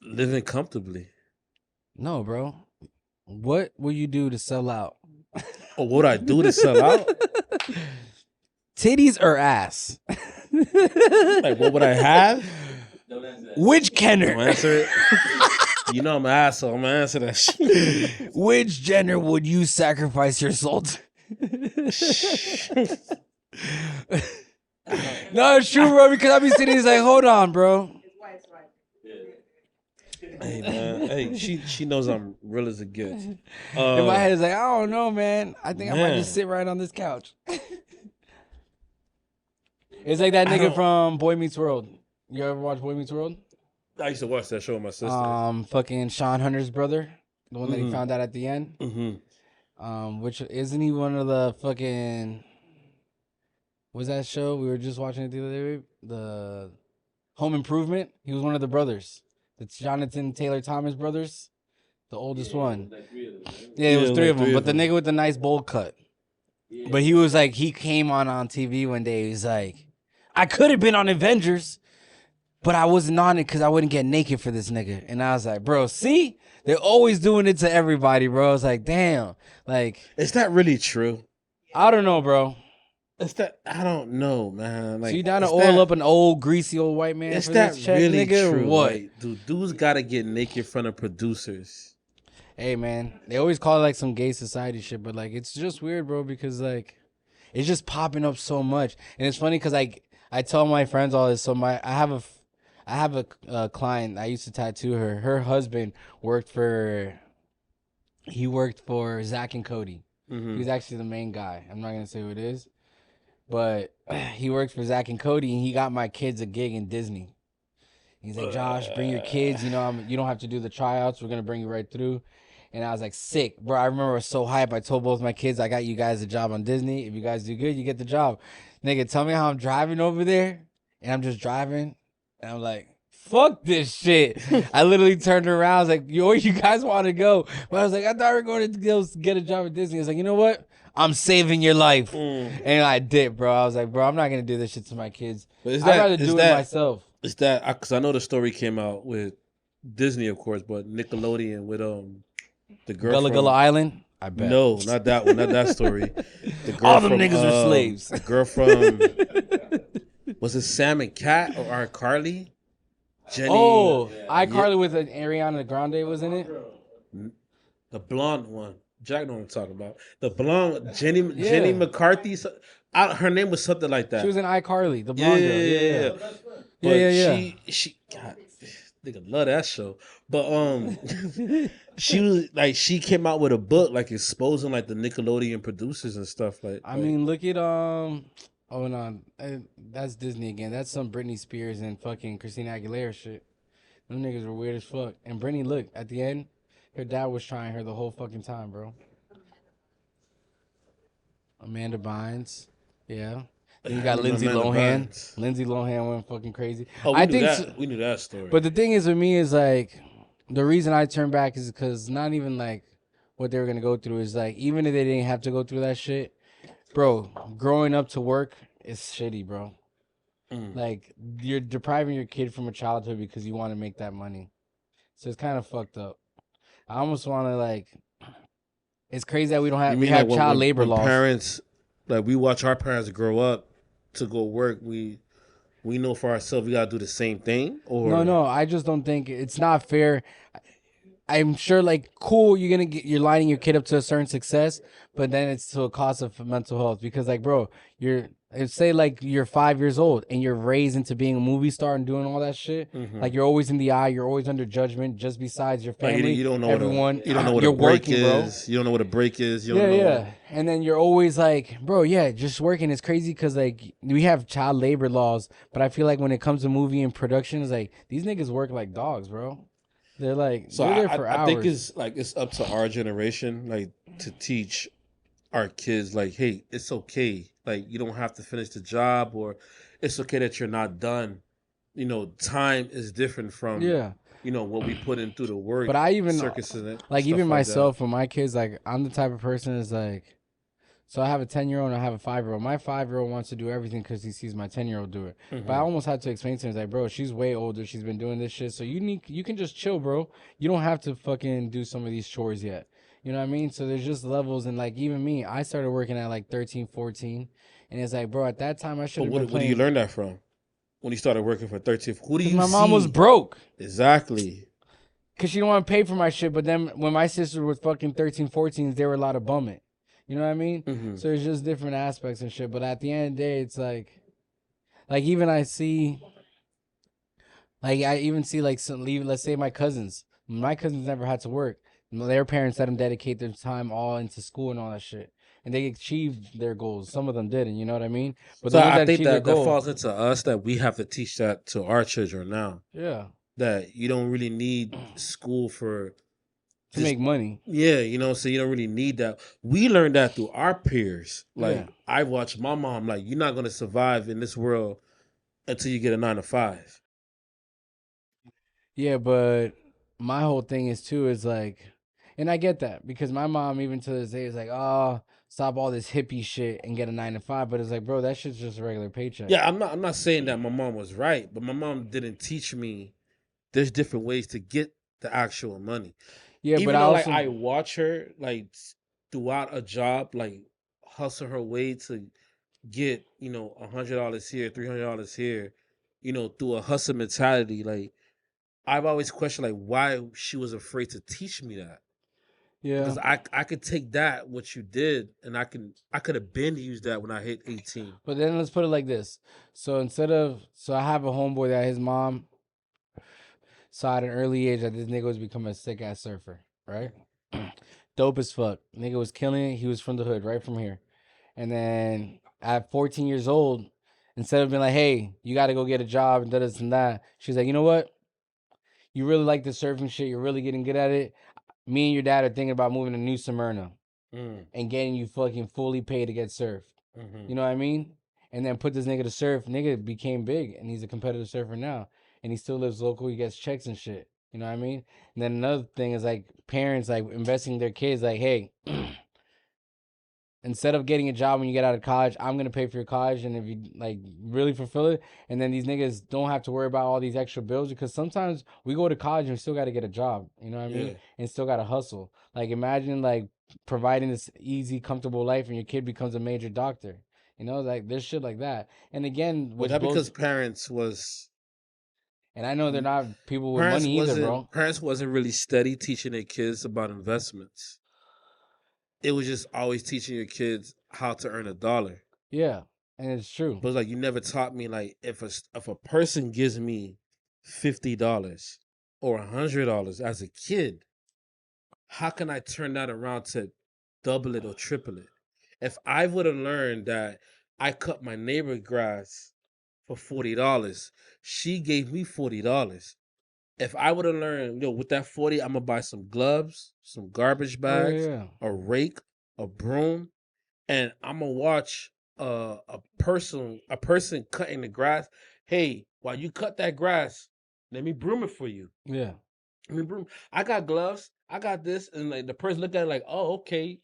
Living comfortably. No, bro. What will you do to sell out? Oh, what would I do to sell out? Titties or ass? Like, what would I have? Don't answer that. Which I'm Kenner? gonna answer it. You know I'm an asshole. I'm gonna answer that shit. Which gender would you sacrifice your soul to? No, it's true, bro, because I be sitting here like, hold on, bro. Hey man, hey, she knows I'm real as it gets. In my head, it's like, I don't know, man. I think I might Man. just sit right on this couch. It's like that I nigga don't- from Boy Meets World. You ever watch Boy Meets World? I used to watch that show with my sister. Fucking Sean Hunter's brother, the one that he Mhm. found out at the end. Mm-hmm. Which isn't he one of the fucking? Was that show we were just watching it the other day? The Home Improvement. He was one of the brothers. The Jonathan Taylor Thomas brothers, the oldest one. Like 3 of them, right? Yeah, it was Yeah, three like of them. 3 But of the them. nigga with the nice bowl cut. Yeah. But he was like, he came on TV one day. He's like, I could have been on Avengers, but I wasn't on it because I wouldn't get naked for this nigga. And I was like, bro, see? They're always doing it to everybody, bro. I was like, damn. Like, Is that really true? I don't know, bro. Is that I don't know, man. Like, So you down to is oil that- up an old, greasy old white man Is for that this check, really nigga, or true? what? Like, dudes gotta get naked in front of producers. Hey, man. They always call it like some gay society shit, but like, it's just weird, bro, because like, it's just popping up so much. And it's funny because like, I tell my friends all this. So I have a client. I used to tattoo her. Her husband worked for Zach and Cody. Mm-hmm. He's actually the main guy. I'm not gonna say who it is, but he works for Zach and Cody, and he got my kids a gig in Disney. He's like, Josh, bring your kids. You know, you don't have to do the tryouts. We're gonna bring you right through. And I was like, sick, bro. I remember I was so hype. I told both my kids, I got you guys a job on Disney. If you guys do good, you get the job. Nigga, tell me how I'm driving over there, and I'm just driving, and I'm like, fuck this shit. I literally turned around. I was like, yo, where you guys want to go? But I was like, I thought we were going to go get a job at Disney. I was like, you know what? I'm saving your life. And I did, bro. I was like, bro, I'm not going to do this shit to my kids. But is I'd rather do it myself. Is that because I know the story came out with Disney, of course, but Nickelodeon with the girl Gullah from Gullah Island? I bet. No, not that one, not that story. The girl All them from, niggas are slaves. The girl from was it Sam and Cat or iCarly? Jenny, Oh, iCarly with an Ariana Grande was in it? the blonde one. Jack know what I'm talking about. The blonde Jenny Yeah. Jenny McCarthy. Her name was something like that. She was in iCarly, the yeah, blonde yeah, girl. yeah, Yeah. But Yeah. she God, nigga love that show. But she was like she came out with a book like exposing like the Nickelodeon producers and stuff like. I mean, look at oh no, that's Disney again. That's some Britney Spears and fucking Christina Aguilera shit. Them niggas were weird as fuck. And Brittany, look, at the end, her dad was trying her the whole fucking time, bro. Amanda Bynes. Yeah. Then you I got remember Lindsay Amanda Lohan. Bynes. Lindsay Lohan went fucking crazy. Oh, we I knew think, that. We knew that story. but the thing is with me is like, the reason I turned back is because not even like what they were gonna go through is like, even if they didn't have to go through that shit, bro, growing up to work is shitty, bro. Like, you're depriving your kid from a childhood because you want to make that money. So it's kind of fucked up. I almost want to like. It's crazy that You we mean have like child labor when laws. parents, like we watch our parents grow up to go work, we know for ourselves we gotta do the same thing, or No, I just don't think it's not fair. I'm sure, like, cool, you're lining your kid up to a certain success, but then it's to a cost of mental health because, like, bro, say like you're 5 years old and you're raised into being a movie star and doing all that shit. Like, you're always in the eye, you're always under judgment. Just besides your like family, you don't know everyone, you don't know what a you're break working, bro. is. You don't know what a break is. You don't know. Yeah. And then you're always like, bro, yeah, just working. It's crazy because, like, we have child labor laws, but I feel like when it comes to movie and production, it's like, these niggas work like dogs, bro. They're like, So they're there for I hours. think it's up to our generation, like, to teach our kids, like, hey, it's okay. Like, you don't have to finish the job, or it's okay that you're not done. You know, time is different from Yeah. What we put in through the work, But I even, circuses and like, stuff even like myself with my kids, like, I'm the type of person is like, so I have a 10-year-old and I have a 5-year-old. My 5-year-old wants to do everything because he sees my 10-year-old do it. that. But I almost had to explain to him, like, bro, she's way older. She's been doing this shit. So you can just chill, bro. You don't have to fucking do some of these chores yet. You know what I mean? So there's just levels. And, like, even me, I started working at like 13, 14. And it's like, bro, at that time I should But have been what do you playing. learn that from? When you started working for 13, who do Because you my see? mom was broke. Exactly. Because she didn't want to pay for my shit. But then when my sister was fucking 13, 14, they were a lot of bumming. You know what I mean? Mm-hmm. So it's just different aspects and shit. But at the end of the day, it's like even I see, like I even see like some leave. Let's say my cousins. My cousins never had to work. Their parents let them dedicate their time all into school and all that shit, and they achieved their goals. Some of them didn't. You know what I mean? But So the ones I that think achieved their that goal, falls into us, that we have to teach that to our children now. yeah, That you don't really need school for to this. make money. Yeah, so you don't really need that. We learned that through our peers. Like, Yeah. I watched my mom, like, you're not gonna survive in this world until you get a 9 to 5. Yeah, but my whole thing is too is like, and I get that because my mom even to this day is like, oh, stop all this hippie shit and get a 9 to 5. But it's like, bro, that shit's just a regular paycheck. Yeah, I'm not saying that my mom was right, but my mom didn't teach me there's different ways to get the actual money. Yeah, but Even I though, like, also, I watch her, like, throughout a job, like, hustle her way to get, $100 here, $300 here, through a hustle mentality. Like, I've always questioned, like, why she was afraid to teach me that. yeah. Because I could take that, what you did, and I could have been used that when I hit 18. But then let's put it like this. So I have a homeboy that his mom saw at an early age that this nigga was becoming a sick ass surfer, right? Dope as fuck. Nigga was killing it. He was from the hood, right from here. And then at 14 years old, instead of being like, hey, you got to go get a job and this and that, she's like, you know what? You really like the surfing shit. You're really getting good at it. Me and your dad are thinking about moving to New Smyrna and getting you fucking fully paid to get surfed. Mm-hmm. You know what I mean? And then put this nigga to surf. Nigga became big and he's a competitive surfer now. And he still lives local. He gets checks and shit. You know what I mean? And then another thing is like parents like investing in their kids like, hey, instead of getting a job when you get out of college, I'm gonna pay for your college, and if you like really fulfill it, and then these niggas don't have to worry about all these extra bills because sometimes we go to college and we still got to get a job. You know what I mean? Yeah. And still got to hustle. Like imagine like providing this easy, comfortable life, and your kid becomes a major doctor. You know, like there's shit like that. And again, But which that blows. because And I know they're not people with money either, bro. parents wasn't really steady teaching their kids about investments. It was just always teaching your kids how to earn a dollar. Yeah, and it's true. But it's like, you never taught me, like, if a person gives me $50 or $100 as a kid, how can I turn that around to double it or triple it? If I would have learned that I cut my neighbor grass for $40, she gave me $40. if I would have learned, with that 40, I'm gonna buy some gloves, some garbage Oh bags, yeah, a rake, a broom, and I'm gonna watch a person cutting the grass. Hey, while you cut that grass, let me broom it for you. yeah, Let me broom. I got gloves. I got this, and like the person looked at it like, oh, okay,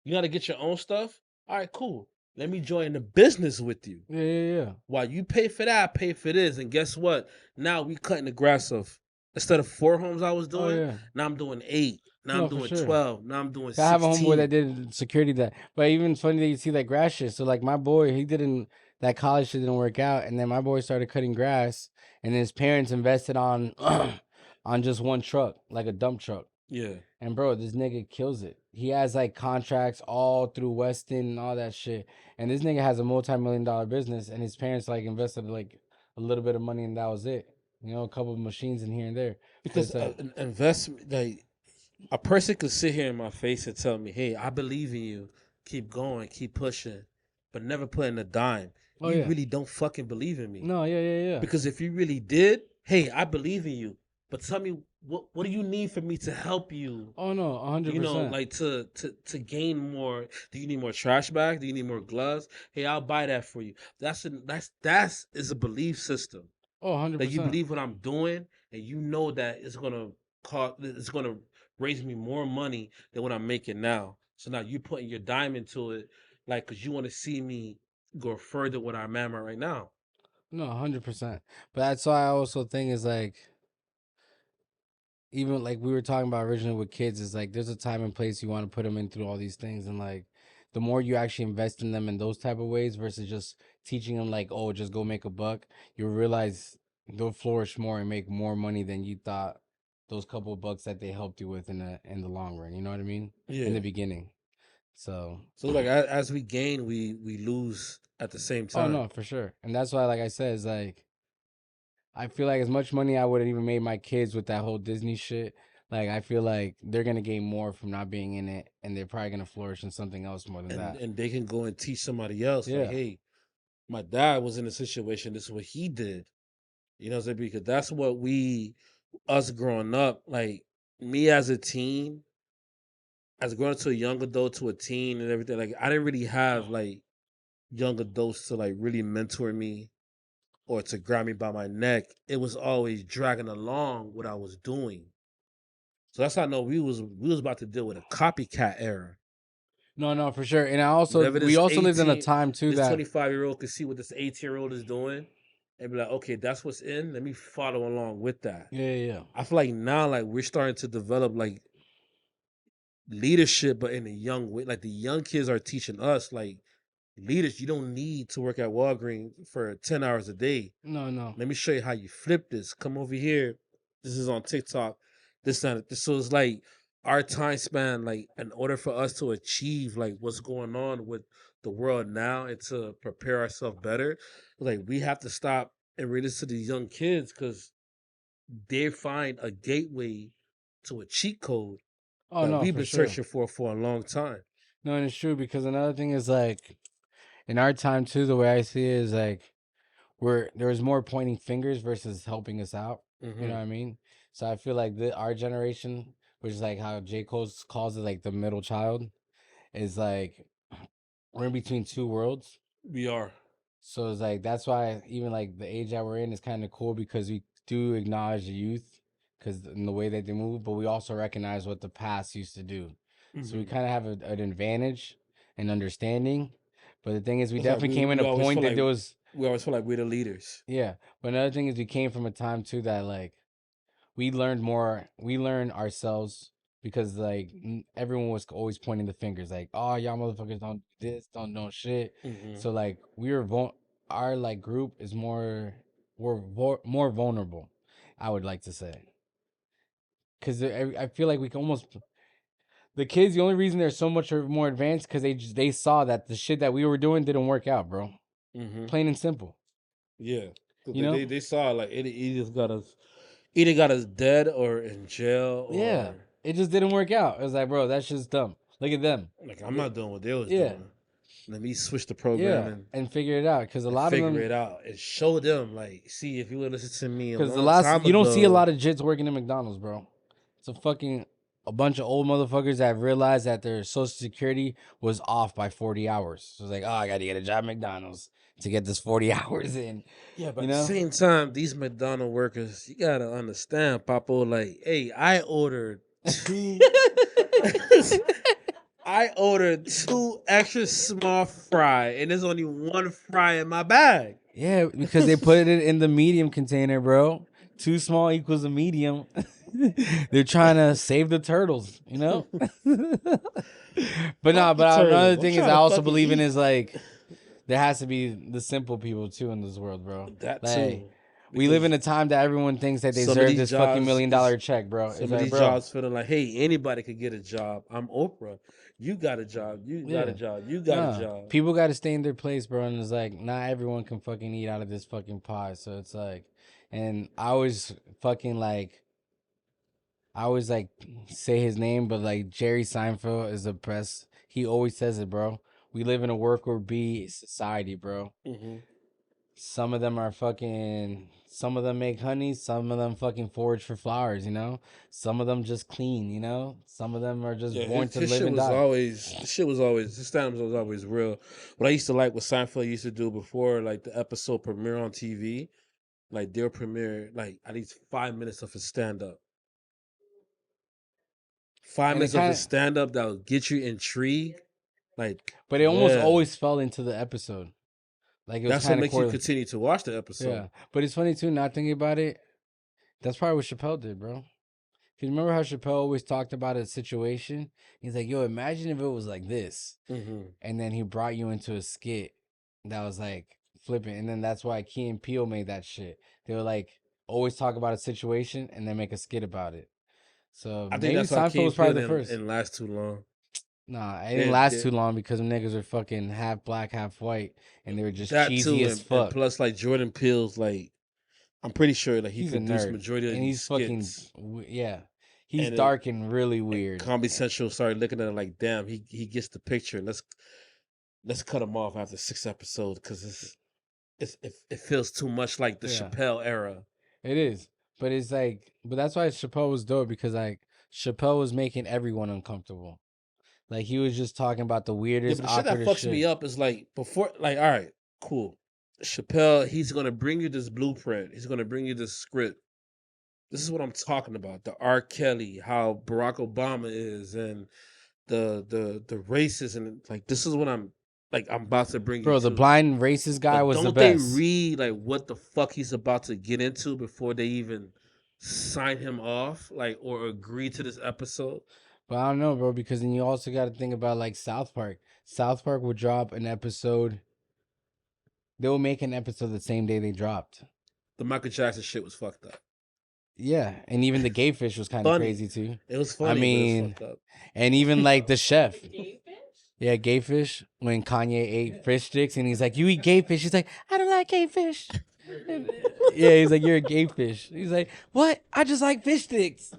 you got to get your own stuff. All right, cool. Let me join the business with you. yeah, yeah, yeah. While you pay for that, I pay for this. And guess what? Now we cutting the grass off. Instead of 4 homes I was Oh doing, yeah. now I'm doing 8. Now I'm No, for doing sure. 12. Now I'm doing I have a homeboy that 16. did security that, but even it's funny that you see that grass shit. So like my boy, he didn't that college shit didn't work out, and then my boy started cutting grass, and his parents invested on on just one truck, like a dump truck. Yeah. And bro, this nigga kills it. He has like contracts all through Weston and all that shit. And this nigga has a multi-million-dollar business, and his parents like invested like a little bit of money, and that was it. You know, a couple of machines in here and there. But Because it's like, an investment, like a person could sit here in my face and tell me, hey, I believe in you. Keep going, keep pushing, but never put in a dime. oh You yeah, really don't fucking believe in me. no, yeah, yeah, yeah. Because if you really did, hey, I believe in you. But tell me what do you need for me to help you? Oh no, 100%. Like to gain more. Do you need more trash bags? Do you need more gloves? Hey, I'll buy that for you. That's is a belief system. Oh, That you 100%. believe what I'm doing, and you know that it's gonna raise me more money than what I'm making now. So now you putting your dime into it, like, cause you want to see me go further what I'm at right now. No, 100%. But that's why I also think is like, even like we were talking about originally with kids, is like there's a time and place you want to put them in through all these things, and like the more you actually invest in them in those type of ways versus just teaching them like, oh, just go make a buck, you'll realize they'll flourish more and make more money than you thought those couple of bucks that they helped you with in the long run. You know what I mean? In Yeah. the beginning. So, So like as we gain, we lose at the same oh time. no, for sure. And that's why, like I said, it's like I feel like as much money I would have even made my kids with that whole Disney shit, like I feel like they're gonna gain more from not being in it, and they're probably gonna flourish in something else more than And that. and they can go and teach somebody else like, Yeah. hey, my dad was in a situation. This is what he did. You know what I'm saying? Because that's what us growing up, like me as a teen, as growing to a young adult to a teen and everything. Like I didn't really have like young adults to like really mentor me or to grab me by my neck. It was always dragging along what I was doing. So that's how I know we was about to deal with a copycat era. No, no, for sure. And I also Whenever we also lived in a time too this that 25-year-old could see what this 18-year-old is doing and be like, okay, that's what's in. Let me follow along with that. yeah, yeah, yeah. I feel like now, like we're starting to develop like leadership, but in a young way. Like the young kids are teaching us, like leaders, you don't need to work at Walgreens for 10 hours a day. No, no. Let me show you how you flip this. Come over here. This is on TikTok. This not this. So it's like our time span, like in order for us to achieve like what's going on with the world now and to prepare ourselves better, like we have to stop and read this to these young kids because they find a gateway to a cheat code Oh that no, we've for been sure. searching for a long time. No, and it's true because another thing is like in our time too, the way I see it is like where there was more pointing fingers versus helping us out. You know Mm-hmm. what I mean? So I feel like our generation, which is like how J. Cole calls it, like the middle child, is like we're in between two worlds. We are. So it's like that's why even like the age that we're in is kind of cool because we do acknowledge the youth because in the way that they move, but we also recognize what the past used to do. So we Mm-hmm. kind of have an advantage and understanding. But the thing is, we It's like definitely came in we a always point feel that like there was we're the leaders. yeah. But another thing is, we came from a time too that like we learned more. We learned ourselves because like everyone was always pointing the fingers, like, "Oh, y'all motherfuckers don't do this, don't know shit." Mm-hmm. So like our like group is more vulnerable. I would like to say because I feel like we can almost the kids. The only reason they're so much more advanced because they saw that the shit that we were doing didn't work out, bro. Mm-hmm. Plain and simple. Yeah. 'Cause You know? they saw like it either got us dead or in jail Yeah. or It just didn't work out. It was like, bro, that's just dumb. Look at them. like I'm not doing what they was Yeah. doing. Let me switch the program Yeah, and figure it out because a lot of figure them. it out and show them like, see if you would listen to me a Because long time you don't see a ago. lot of jits working in McDonald's, bro. It's a bunch of old motherfuckers that have realized that their social security was off by 40 hours. So it's like, oh, I got to get a job at McDonald's to get this 40 hours in. Yeah, but You at the know? same time, these McDonald workers, you gotta understand, Papo. Like, hey, I ordered two. I ordered 2 extra small fry, and there's only 1 fry in my bag. Yeah, because they put it in the medium container, bro. Too small equals a medium. They're trying to save the turtles, you know? But Fuck the another turtles. I'm thing is trying I to also fucking believe in eat. is like there has to be the simple people too in this world, bro. That Like too. we live in Because a time that everyone thinks that they some of deserve these this fucking $1 jobs million check, bro. some It's of like, these bro, jobs feeling like, hey, anybody could get a job. I'm Oprah. You got a job. You got a yeah. job. You got a Nah, job. people got to stay in their place, bro. And it's like, not everyone can fucking eat out of this fucking pie. So it's like, and I always fucking like, I always like say his name, but like Jerry Seinfeld is the best. He always says it, bro. We live in a work or be society, bro. Mm-hmm. Some of them are fucking. Some of them make honey. Some of them fucking forage for flowers. You know. Some of them just clean. You know. Some of them are just Yeah, born to his live shit and was die. always his times was always real. What I used to like what Seinfeld used to do before like the episode premiere on TV, like their premiere, like at least 5 minutes of his stand up. Five And it minutes of kind his of, stand up that will get you intrigued. Like, but it almost yeah. always fell into the episode. Like it was That's what kind of makes you correlated. continue to watch the episode. Yeah, but it's funny too. Not thinking about it, that's probably what Chappelle did, bro. Because remember how Chappelle always talked about a situation? He's like, yo, imagine if it was like this. Mm-hmm. And then he brought you into a skit that was like flipping. And then that's why Key and Peele made that shit. They were like, always talk about a situation and then make a skit about it. So I think maybe that's why Seinfeld King was probably Peel the first. didn't last too long. Nah, it didn't They, last they, too long because them niggas are fucking half black, half white. And they were just that cheesy too, as and fuck. plus like Jordan Peele's like, I'm pretty sure that he He's a produced nerd. majority of And these he's fucking, skits. yeah. He's And dark and really and weird. Comedy Central started looking at it like, damn, he gets the picture. Let's cut him off after 6 episodes because it feels too much like the Yeah. Chappelle era. It is. But it's like, but that's why Chappelle was dope because like Chappelle was making everyone uncomfortable. Like he was just talking about the Yeah, weirdest, but the shit that awkwardest fucks shit. me up is like before, like, all right, cool. Chappelle, he's gonna bring you this blueprint. He's gonna bring you this script. This is what I'm talking about. The R. Kelly, how Barack Obama is, and the races, and like this is what I'm about to bring you Bro, the to. blind racist guy But was the don't they best. read like what the fuck he's about to get into before they even sign him off, like or agree to this episode? But I don't know, bro, because then you also got to think about like South Park. South Park would drop an episode. They will make an episode the same day they dropped. The Michael Jackson shit was fucked up. Yeah, and even the gay fish was kind of Funny. crazy too. It was funny, I mean, but it was fucked up. and even like the chef. Gay fish? Yeah, gay fish. When Kanye ate fish sticks and he's like, "You eat gay fish?" He's like, "I don't like gay fish." Yeah, he's like, "You're a gay fish." He's like, "What? I just like fish sticks."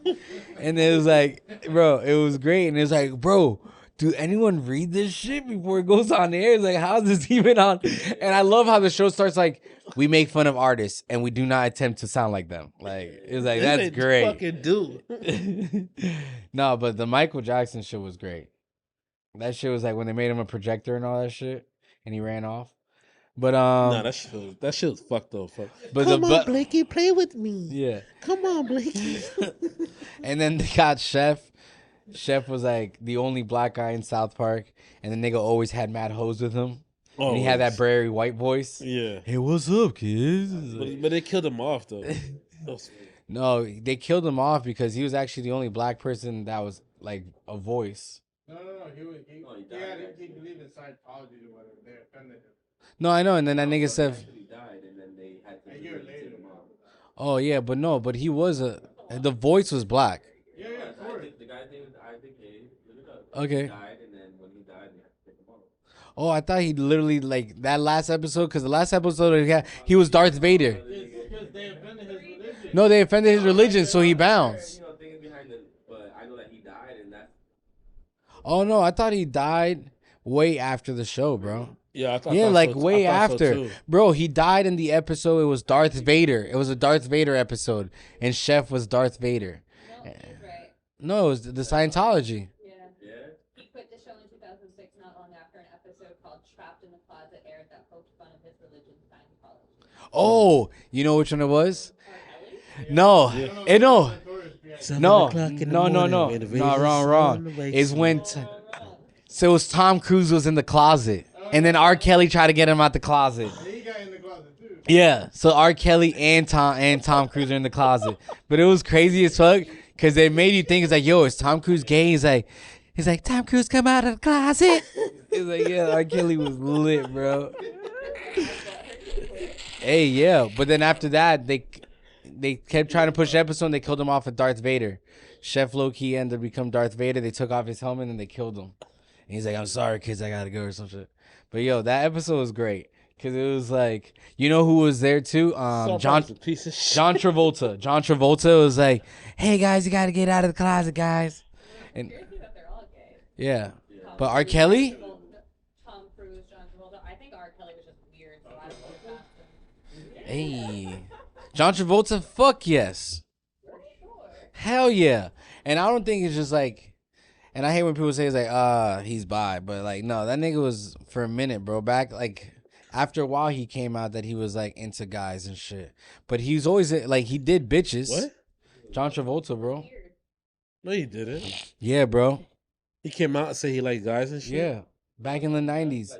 And it was like, bro, it was great. And it was like, bro, do anyone read this shit before it goes on air? It's like, how's this even on? And I love how the show starts like, we make fun of artists and we do not attempt to sound like them. Like, it's like, that's They great. fucking do. No, but the Michael Jackson shit was great. That shit was like when they made him a projector and all that shit, and he ran off. But Nah, that shit was fucked up. Fuck. But Come on, Blakey, play with me. Yeah. Come on, Blakey. And then they got Chef. Chef was like the only black guy in South Park, and the nigga always had mad hoes with him. And he had that Barry White voice. Yeah. Hey, what's up, kids? But they killed him off though. No, they killed him off because he was actually the only black person that was like a voice. No. He believed in Scientology or whatever. They offended him. No, I know. And then that nigga said, He died, and then they had to A year later. take him out. "Oh yeah, but he was the voice was black." Yeah, of course. The guy's name is Isaac Hayes. Look it up. Okay. He died, and then when he died, they had to take him out. Oh, I thought he literally like that last episode because the last episode he was Darth Vader. It's because they offended his religion. No, they offended his religion, so he bounced. You know, things behind it, but I know that he died, and that's Oh no, I thought he died way after the show, bro. Yeah, I thought. Yeah, so, like way I thought so, after, too. bro. He died in the episode. It was Darth Vader. It was a Darth Vader episode, and Chef was Darth Vader. No, he's right. No, it was the Scientology. Yeah. He quit the show in 2006, not long after an episode called "Trapped in the Closet" aired that poked fun of his religion, Scientology. Oh, you know which one it was? R. Kelly? No, no, no, wrong. It's when so it was Tom Cruise was in the closet, and then R. Kelly tried to get him out the closet. He got in the closet too. Yeah, so R. Kelly and Tom Cruise are in the closet, but it was crazy as fuck because they made you think it's like, yo, is Tom Cruise gay? He's like, Tom Cruise, come out of the closet. He's like, yeah, R. Kelly was lit, bro. Hey, yeah, but then after that, they kept trying to push the episode, and they killed him off with Darth Vader. Chef low-key ended up become Darth Vader. They took off his helmet and they killed him. And he's like, I'm sorry, kids, I gotta go or some shit. But yo, that episode was great. Because it was like, you know who was there too? John Travolta. John Travolta was like, hey guys, you gotta get out of the closet, guys. And Crazy that they're all gay. yeah. But R. Kelly? Tom Cruise, John Travolta. I think R. Kelly was just weird, so I don't know if that's Hey. John Travolta, fuck yes. for sure. Hell yeah. And I don't think it's just like, and I hate when people say it's like, he's bi, but like, no, that nigga was for a minute, bro. Back like after a while, he came out that he was like into guys and shit. But he's always like, he did bitches. What? John Travolta, bro. Weird. No, he didn't. Yeah, bro. He came out and said he liked guys and shit. Yeah. Back in the 90s.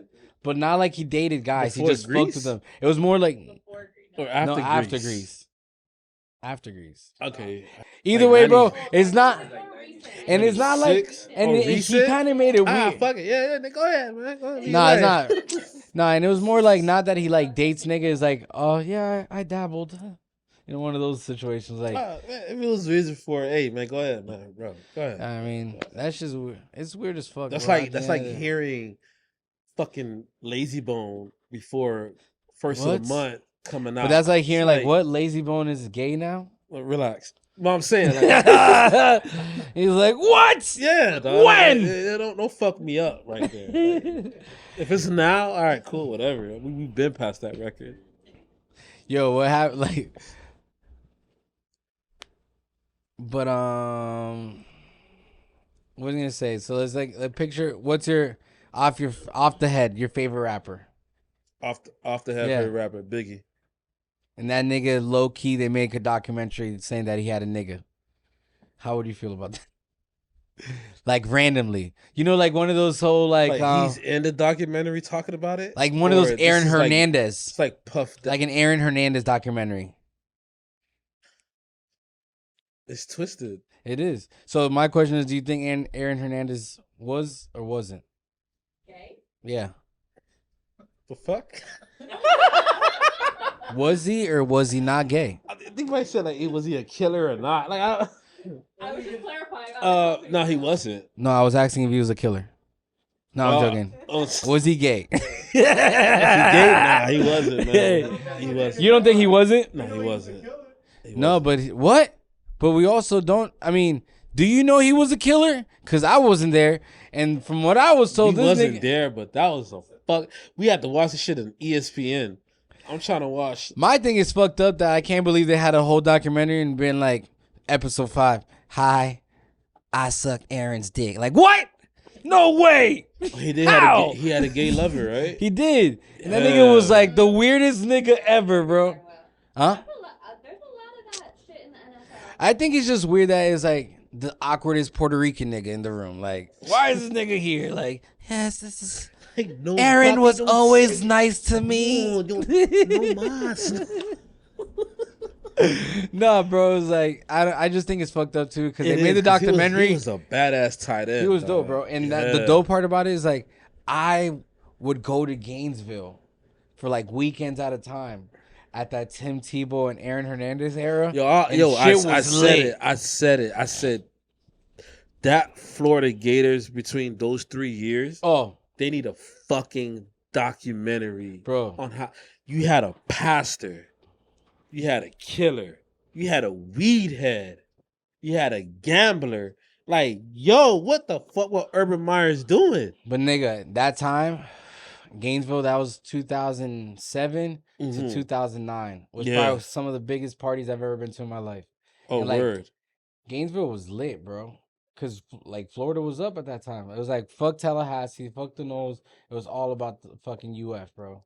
But not like he dated guys. Before he just fucked Grease? with them. It was more like, Before Grease. Or after no, Grease. after Grease. After Grease. Okay. Either Like way, 90s. bro, it's not, and it's not like, 96? and Oh, he recent? kind of made it weird. Ah, fuck it. Yeah, go ahead, man. Go ahead. Nah, it's not. Nah, and it was more like not that he like dates niggas. Like, oh yeah, I dabbled. You know, one of those situations. Like, Man, if it was reason for, hey, man, go ahead, man, bro. Go ahead. I mean, that's just weird. It's weird as fuck. That's bro, like at the that's end like of the- hearing fucking Lazy Bone before first What? of the month coming out. But that's like hearing It's like what Lazy Bone is gay now. Well, relax. Well, I'm saying, like, He's like, what? yeah, dog. When? Like, don't fuck me up right there. Like, if it's now, all right, cool, whatever. We've been past that record. Yo, what happened? Like, but what was I gonna say? So let's like a picture. What's your off the head? Your favorite rapper? Off the head Yeah. favorite rapper, Biggie. And that nigga, low key, they make a documentary saying that he had a nigga. How would you feel about that? Like randomly, you know, like one of those whole like He's in the documentary talking about it. like one of those Or this Aaron is, like, Hernandez, it's like puffed. like an Aaron Hernandez documentary. It's twisted. It is. So my question is, do you think Aaron Hernandez was or wasn't? Gay? Yeah. The fuck? Was he or was he not gay? I think you might say like, was he a killer or not? Like, I was just clarifying. no, he wasn't. No, I was asking if he was a killer. No, I'm joking. Was Was he gay? he gay? Nah, he wasn't, man. He wasn't. You don't think he wasn't? No, he wasn't. He No, but what? But we also don't. I mean, do you know he was a killer? Because I wasn't there, and from what I was told, he this wasn't nigga. there, but that was a fuck. We had to watch the shit on ESPN. I'm trying to watch. My thing is fucked up that I can't believe they had a whole documentary and been like, episode 5. Hi, I suck Aaron's dick. Like what? No way. He did. How? He had a gay lover, right? He did. And that nigga was like the weirdest nigga ever, bro. Huh? There's a lot of that shit in the NFL. I think it's just weird that it's like the awkwardest Puerto Rican nigga in the room. Like, why is this nigga here? Like, yes, this is. Like, no, Aaron papi, was don't always say- nice to me. No mas. No, bro, it's like I just think it's fucked up too because they made the documentary. He was a badass tight end. He was dog. dope, bro. And that, the dope part about it is like I would go to Gainesville for like weekends at a time at that Tim Tebow and Aaron Hernandez era. And shit I was said lit. it. I said that Florida Gators between those 3 years, Oh, they need a fucking documentary, bro. on how you had a pastor, you had a killer, you had a weed head, you had a gambler, Like, yo, what the fuck? What Urban Meyer's doing? But nigga, that time, Gainesville, that was 2007 to 2009. Was probably some of the biggest parties I've ever been to in my life. Oh, and like word. Gainesville was lit, bro. Cause like Florida was up at that time. It was like fuck Tallahassee, fuck the nose. It was all about the fucking UF, bro.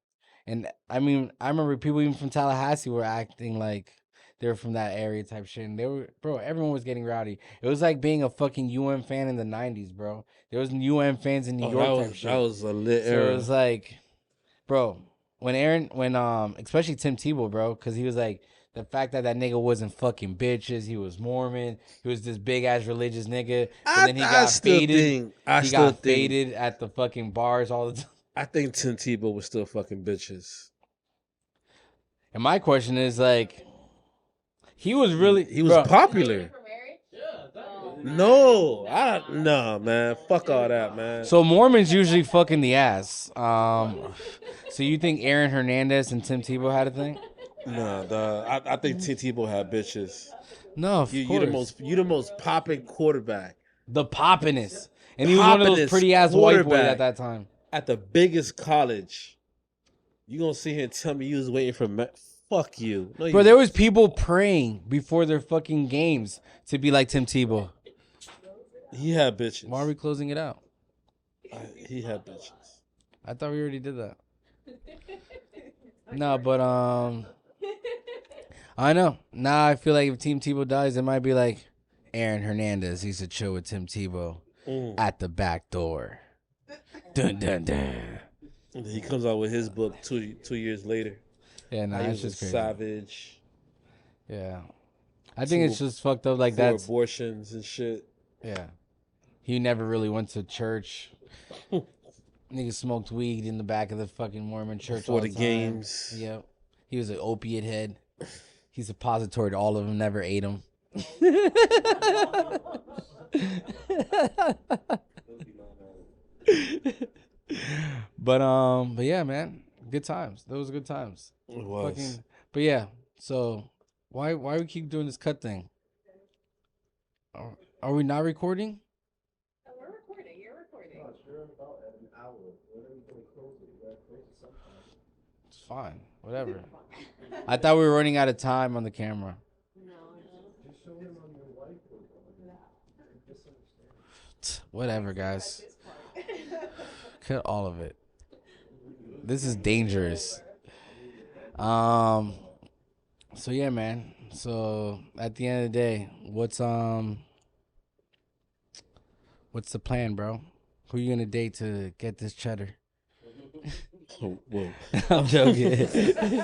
And I mean, I remember people even from Tallahassee were acting like they were from that area type shit. And they were, bro, everyone was getting rowdy. It was like being a fucking UM fan in the 90s, bro. There was UM fans in New York type shit. That was a lit So era. it was like, bro, when especially Tim Tebow, bro, because he was like, the fact that nigga wasn't fucking bitches, he was Mormon, he was this big ass religious nigga, but then he got faded. He got faded at the fucking bars all the time. I think Tim Tebow was still fucking bitches. And my question is like, he was really he was popular. No, Man. Fuck all that, man. So Mormons usually fucking the ass. So you think Aaron Hernandez and Tim Tebow had a thing? No, dog. I think Tim Tebow had bitches. No, of course. You the most popping quarterback. The poppinest. And he was one of those pretty ass white boys at that time. At the biggest college. You gonna sit here and tell me you was waiting for fuck you. No, Bro, there was people praying before their fucking games to be like Tim Tebow. He had bitches. Why are we closing it out? He had bitches. I thought we already did that. No, but I know. Now I feel like if Tim Tebow dies, it might be like Aaron Hernandez. He's to chill with Tim Tebow at the back door. Dun dun dun. And he comes out with his book 2 years later. Yeah, no, it's just crazy. Savage. Yeah, I think it's just fucked up. Like that. Abortions and shit. Yeah, he never really went to church. Nigga smoked weed in the back of the fucking Mormon church before all the time. games. Yep, he was an opiate head. He's a suppository to all of them. Never ate them. But yeah, man, good times. Those were good times. It was. But yeah, so why we keep doing this cut thing? Are we not recording? We're recording. You're recording. It's fine. Whatever. I thought we were running out of time on the camera. No. Whatever, guys. Cut all of it. This is dangerous. So yeah, man. So at the end of the day, what's the plan, bro? Who you gonna date to get this cheddar? Whoa. I'm joking. He's gonna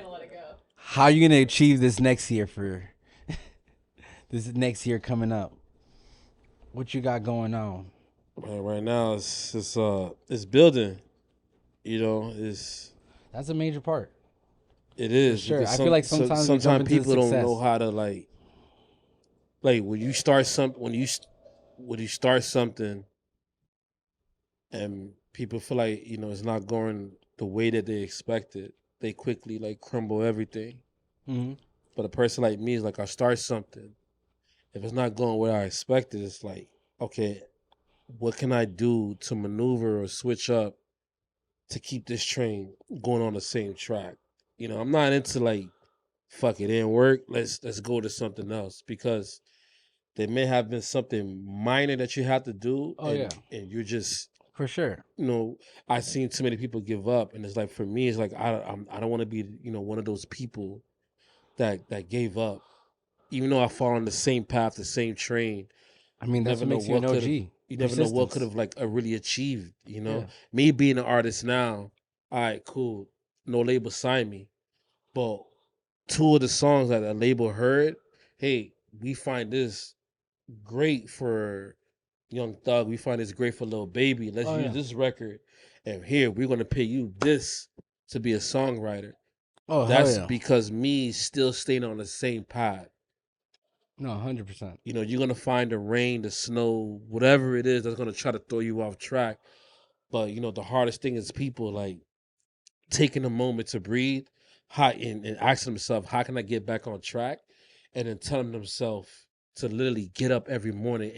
let it go. How you gonna achieve this next year coming up? What you got going on? Right now it's building. You know, That's a major part. It is. For sure. I feel like sometimes people don't know how to like when you start something and people feel like, you know, it's not going the way that they expected, they quickly like crumble everything. Mm-hmm. But a person like me is like, I start something. If it's not going where I expected, it's like, okay, what can I do to maneuver or switch up to keep this train going on the same track? You know, I'm not into like, fuck it, didn't work. Let's go to something else, because there may have been something minor that you have to do. And you're just, for sure. You know, I've seen too many people give up, and it's like, for me, it's like I don't want to be, you know, one of those people that gave up, even though I fall on the same path, the same train. I mean, that's what makes you an OG. You never know what could have like really achieved. You know, me being an artist now, all right, cool, no label signed me, but 2 of the songs that a label heard, hey, we find this great for Young Thug, we find this great for Lil Baby. Let's use this record, and here we're gonna pay you this to be a songwriter. Oh, that's because me still staying on the same path. No, 100%. You know, you're gonna find the rain, the snow, whatever it is that's gonna try to throw you off track. But you know, the hardest thing is people like taking a moment to breathe, and asking themselves, how can I get back on track? and then telling themselves to literally get up every morning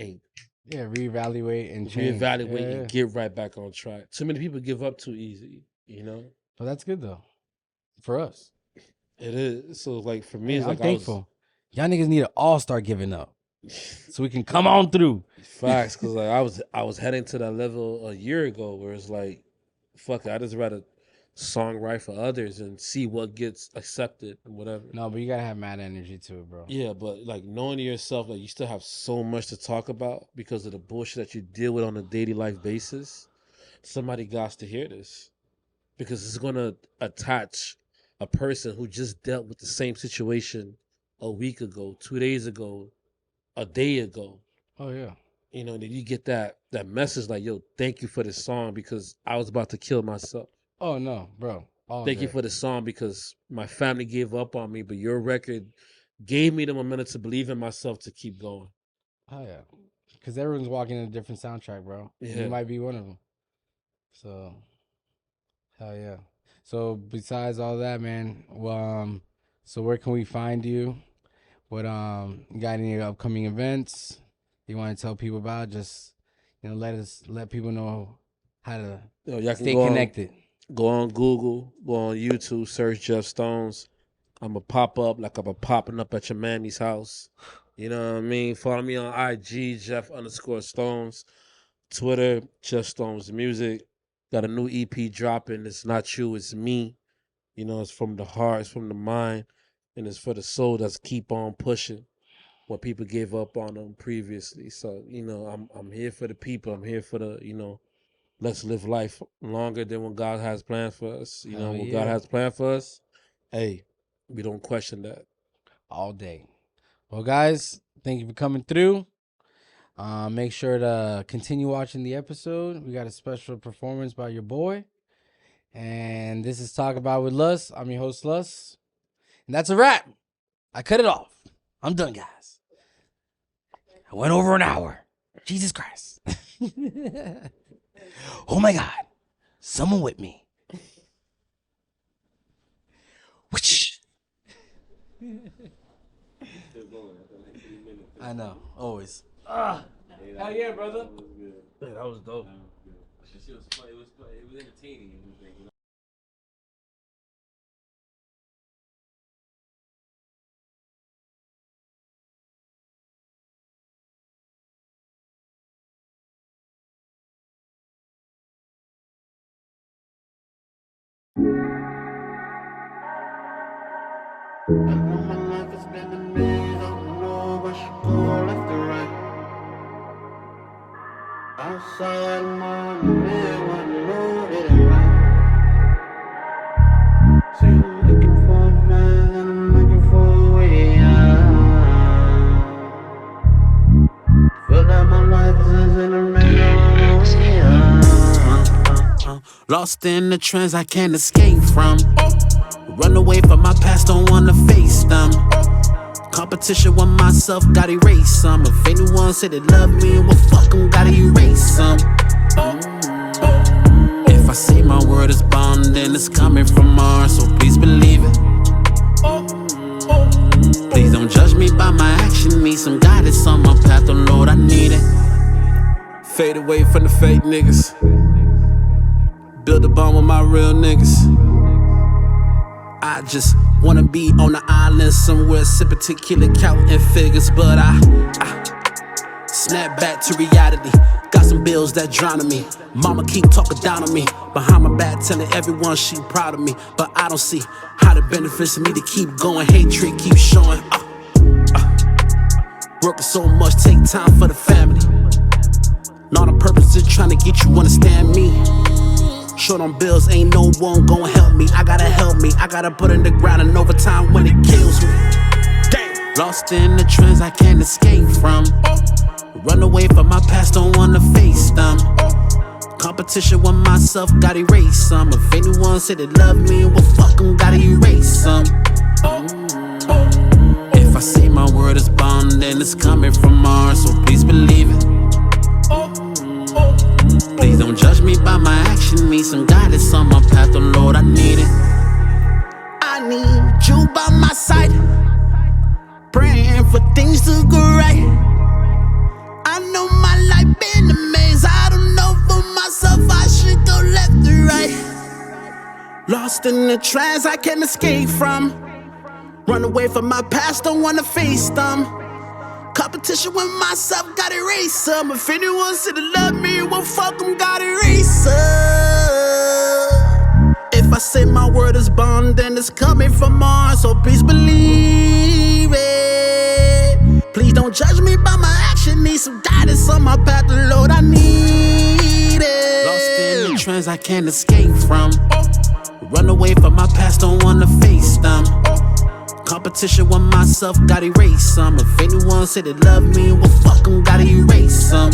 and reevaluate and change. Reevaluate and get right back on track. Too many people give up too easy, But that's good though, for us. It is. So like for me, it's I'm like thankful. Y'all niggas need to all start giving up, so we can come on through. Facts, because like I was heading to that level a year ago where it's like, fuck it, I just rather songwrite for others and see what gets accepted and whatever. No, but you gotta have mad energy to it, bro. Yeah, but like knowing yourself, like you still have so much to talk about because of the bullshit that you deal with on a daily life basis. Somebody got to hear this because it's gonna attach a person who just dealt with the same situation a week ago, 2 days ago, a day ago. Oh yeah. And then you get that message like, yo, thank you for this song because I was about to kill myself. Oh no, bro. Thank you for the song because my family gave up on me, but your record gave me the momentum to believe in myself to keep going. Oh yeah. Because everyone's walking in a different soundtrack, bro. Yeah. You might be one of them. So, hell yeah. So besides all that, man, so where can we find you? What you got any upcoming events you want to tell people about? Just let people know how to stay connected. Go on Google, go on YouTube, search Jeff Stones. I'ma pop up like I'm popping up at your mammy's house. You know what I mean? Follow me on IG, Jeff_Stones. Twitter, Jeff Stones Music. Got a new EP dropping. It's not you, it's me. It's from the heart, it's from the mind, and it's for the soul that's keep on pushing when people gave up on them previously. So, I'm here for the people. I'm here for the, let's live life longer than what God has planned for us. What God has planned for us, hey, we don't question that. All day. Well, guys, thank you for coming through. Make sure to continue watching the episode. We got a special performance by your boy. And this is Talk About with Lust. I'm your host, Lust. And that's a wrap. I cut it off. I'm done, guys. I went over an hour. Jesus Christ. Oh my God. Someone with me. Which? I know. Always. Hell yeah, brother. Yeah, that was dope. It was fun. It was entertaining. I know my life has been a maze, I don't know if I should go left or right. Outside of my man, I know that I'm right. So you're looking for a plan, and I'm looking for a way out. Feel like my life is in a maze, lost in the trends I can't escape from. Run away from my past, don't wanna face them. Competition with myself, gotta erase some. If anyone said they love me, well fuck them, gotta erase some. If I say my word is bond, then it's coming from Mars, so please believe it. Please don't judge me by my action, need some guidance on my path, oh Lord, I need it. Fade away from the fake niggas, build a bond with my real niggas. I just wanna be on the island somewhere, sipping tequila, counting figures, but I snap back to reality. Got some bills that drown me. Mama keep talking down on me, behind my back telling everyone she proud of me, but I don't see how it benefits me to keep going. Hatred keep showing. Working so much, take time for the family. Not on purpose, just trying to get you understand me. Short on bills, ain't no one gon' help me. I gotta help me, I gotta put in the ground and overtime when it kills me. Damn. Lost in the trends I can't escape from. Run away from my past, don't wanna face them. Competition with myself, gotta erase some. If anyone said they love me, well fuck them, gotta erase some. If I say my word is bond, then it's coming from Mars, so please believe it. Please don't judge me by my action, need some guidance on my path, oh Lord, I need it. I need you by my side, praying in a trance I can't escape from. Run away from my past, don't wanna face them. Competition with myself, gotta erase some. If anyone said to love me, well fuck them, gotta erase some. If I say my word is bond, then it's coming from Mars, so please believe it. Please don't judge me by my action, need some guidance on my path, the Lord, I need it. Lost in the trance I can't escape from. Run away from my past, don't wanna face them. Competition with myself, gotta erase some. If anyone said they love me, well fuck them, gotta erase some.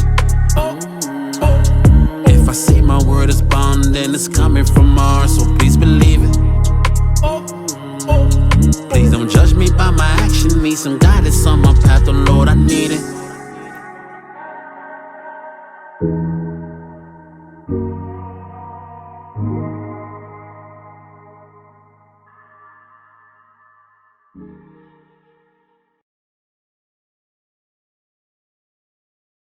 If I say my word is bond, then it's coming from Mars, so please believe it. Please don't judge me by my action, need some guidance on my path, oh Lord, I need it.